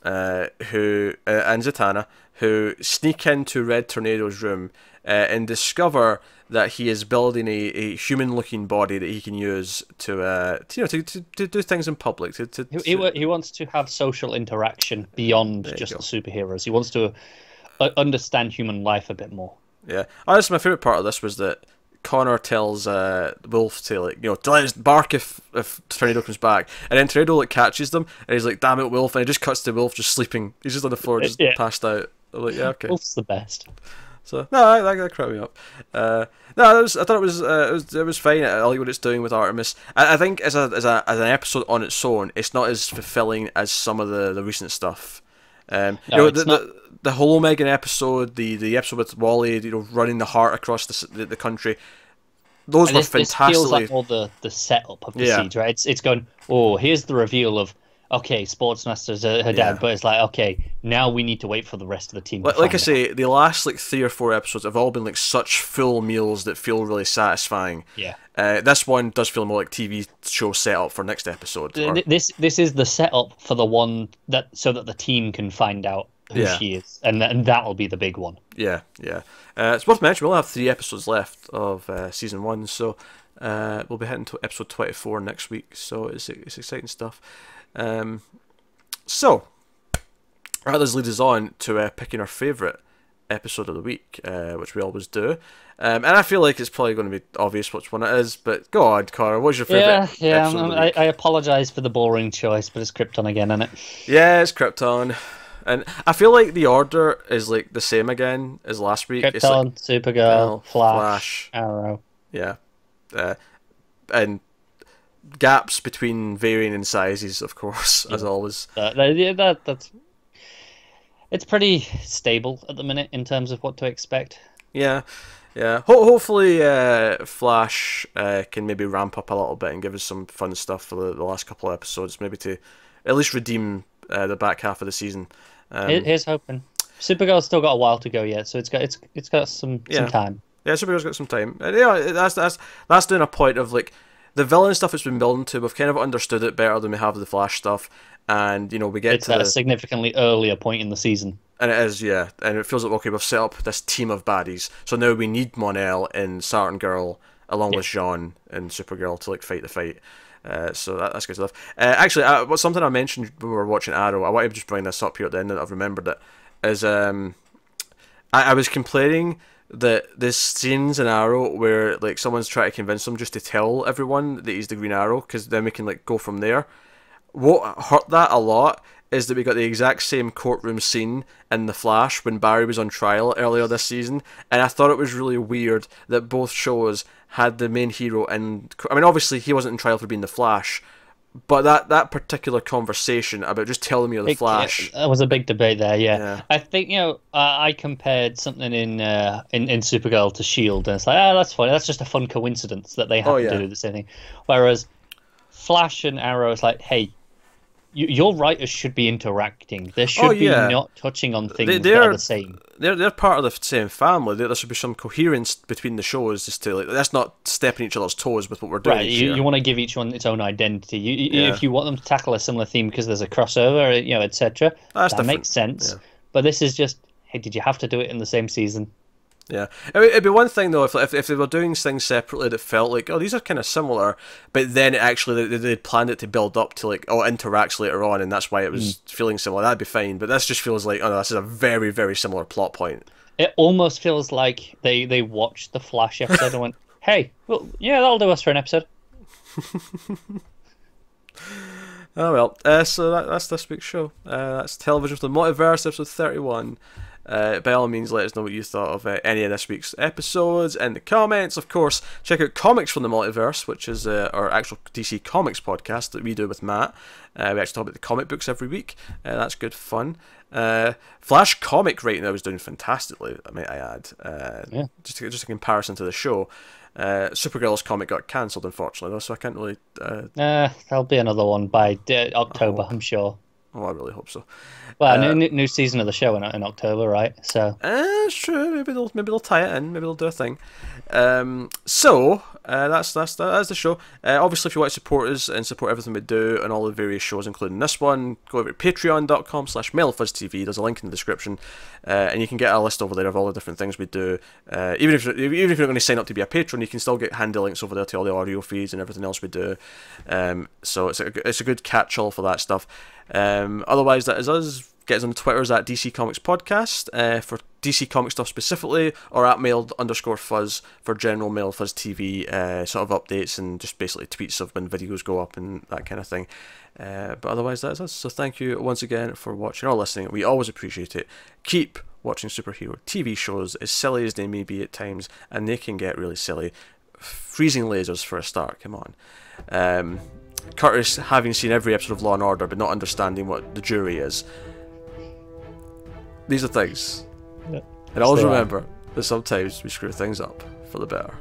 Speaker 1: who and Zatanna, who sneak into Red Tornado's room and discover that he is building a human-looking body that he can use to do things in public.
Speaker 2: He wants to have social interaction beyond just the superheroes. He wants to understand human life a bit more.
Speaker 1: Yeah, honestly, my favorite part of this was that Connor tells Wolf to to let us bark if Tornado comes back, and then Tornado catches them, and he's like, "Damn it, Wolf!" And it just cuts to Wolf just sleeping. He's just on the floor, just passed out. I'm like, yeah, okay.
Speaker 2: Wolf's the best.
Speaker 1: So no, that cracked me up. I thought it was fine. I like what it's doing with Artemis. I think as an episode on its own, it's not as fulfilling as some of the recent stuff. The whole Megan episode, the episode with Wally, running the heart across the country. Those were fantastic. This feels
Speaker 2: like more the setup of the siege, right? It's going, oh, here's the reveal of, okay, Sportsmaster's her dad, but it's like, okay, now we need to wait for the rest of the team.
Speaker 1: Like I say, the last 3 or 4 episodes have all been such full meals that feel really satisfying.
Speaker 2: Yeah.
Speaker 1: This one does feel more like TV show setup for next episode.
Speaker 2: This is the setup for the one so that the team can find out who she is, and that'll be the big one.
Speaker 1: Yeah. It's worth mentioning we only have 3 episodes left of season 1, so we'll be heading to episode 24 next week. So it's exciting stuff. So that leads us on to picking our favourite episode of the week, which we always do. And I feel like it's probably going to be obvious which one it is, but go on, Connor, what's your favourite episode of the week?
Speaker 2: I apologise for the boring choice, but it's Krypton again, isn't it?
Speaker 1: Yeah, it's Krypton. And I feel like the order is like the same again as last week.
Speaker 2: Krypton,
Speaker 1: it's like,
Speaker 2: Supergirl, Flash, Arrow.
Speaker 1: Yeah. And gaps between varying in sizes, of course, as always.
Speaker 2: That's it's pretty stable at the minute in terms of what to expect.
Speaker 1: Yeah. Hopefully, Flash can maybe ramp up a little bit and give us some fun stuff for the last couple of episodes, maybe to at least redeem the back half of the season.
Speaker 2: Here's hoping. Supergirl's still got a while to go yet, so it's got some time.
Speaker 1: Yeah, Supergirl's got some time. And, that's doing a point of like the villain stuff it's been building to. We've kind of understood it better than we have the Flash stuff, and we get
Speaker 2: to a significantly earlier point in the season.
Speaker 1: And it is, yeah, and it feels like okay, we've set up this team of baddies, so now we need Mon-El and Saturn Girl along with Jean and Supergirl to like fight the fight. So that's good stuff. Actually, something I mentioned when we were watching Arrow, I wanted to just bring this up here at the end, and I've remembered it, is I was complaining that there's scenes in Arrow where like someone's trying to convince him just to tell everyone that he's the Green Arrow, because then we can like go from there. What hurt that a lot is that we got the exact same courtroom scene in The Flash when Barry was on trial earlier this season, and I thought it was really weird that both shows had the main hero in... I mean, obviously he wasn't in trial for being The Flash, but that particular conversation about just telling me you're The Flash...
Speaker 2: That was a big debate there, yeah. I think, I compared something in Supergirl to S.H.I.E.L.D., and it's like, that's funny, that's just a fun coincidence that they happen to do the same thing. Whereas Flash and Arrow is like, hey, your writers should be interacting. There should be not touching on things that are the same.
Speaker 1: They're part of the same family. There should be some coherence between the shows, just to that's not stepping each other's toes with what we're doing.
Speaker 2: Right, you want to give each one its own identity. If you want them to tackle a similar theme because there's a crossover, etc., that makes sense. Yeah. But this is just, hey, did you have to do it in the same season?
Speaker 1: Yeah, it'd be one thing though if they were doing things separately that felt like, oh, these are kind of similar, but then actually they planned it to build up to like, oh, it interacts later on, and that's why it was feeling similar. That'd be fine, but this just feels like, oh, no, this is a very, very similar plot point.
Speaker 2: It almost feels like they watched the Flash episode and went, hey, well, yeah, that'll do us for an episode.
Speaker 1: Oh well, so that's this week's show. That's Television for the Multiverse, episode 31. By all means, let us know what you thought of any of this week's episodes in the comments. Of course, check out Comics from the Multiverse, which is our actual DC Comics podcast that we do with Matt. We actually talk about the comic books every week. That's good fun. Flash comic right now is doing fantastically, might I add. Just a comparison to the show. Supergirl's comic got cancelled, unfortunately, though, so I can't really...
Speaker 2: there'll be another one by October, I'm sure.
Speaker 1: Oh, I really hope so.
Speaker 2: Well, new season of the show in October, right? So
Speaker 1: it's true. Maybe they'll tie it in. Maybe they'll do a thing. So that's the show. Obviously, if you want to support us and support everything we do and all the various shows, including this one, go over to patreon.com/MailFuzzTV. There's a link in the description, and you can get a list over there of all the different things we do. Even if you're going to sign up to be a patron, you can still get handy links over there to all the audio feeds and everything else we do. So it's a good catch-all for that stuff. Otherwise, that is us. Get us on the Twitters at DC Comics Podcast for DC Comics stuff specifically, or at mail_fuzz for general Mail Fuzz TV sort of updates and just basically tweets of when videos go up and that kind of thing. But otherwise, that's us. So thank you once again for watching or listening. We always appreciate it. Keep watching superhero TV shows, as silly as they may be at times, and they can get really silly. Freezing lasers for a start, come on. Curtis having seen every episode of Law and Order but not understanding what the jury is. These are things. Yep. And always remember that sometimes we screw things up for the better.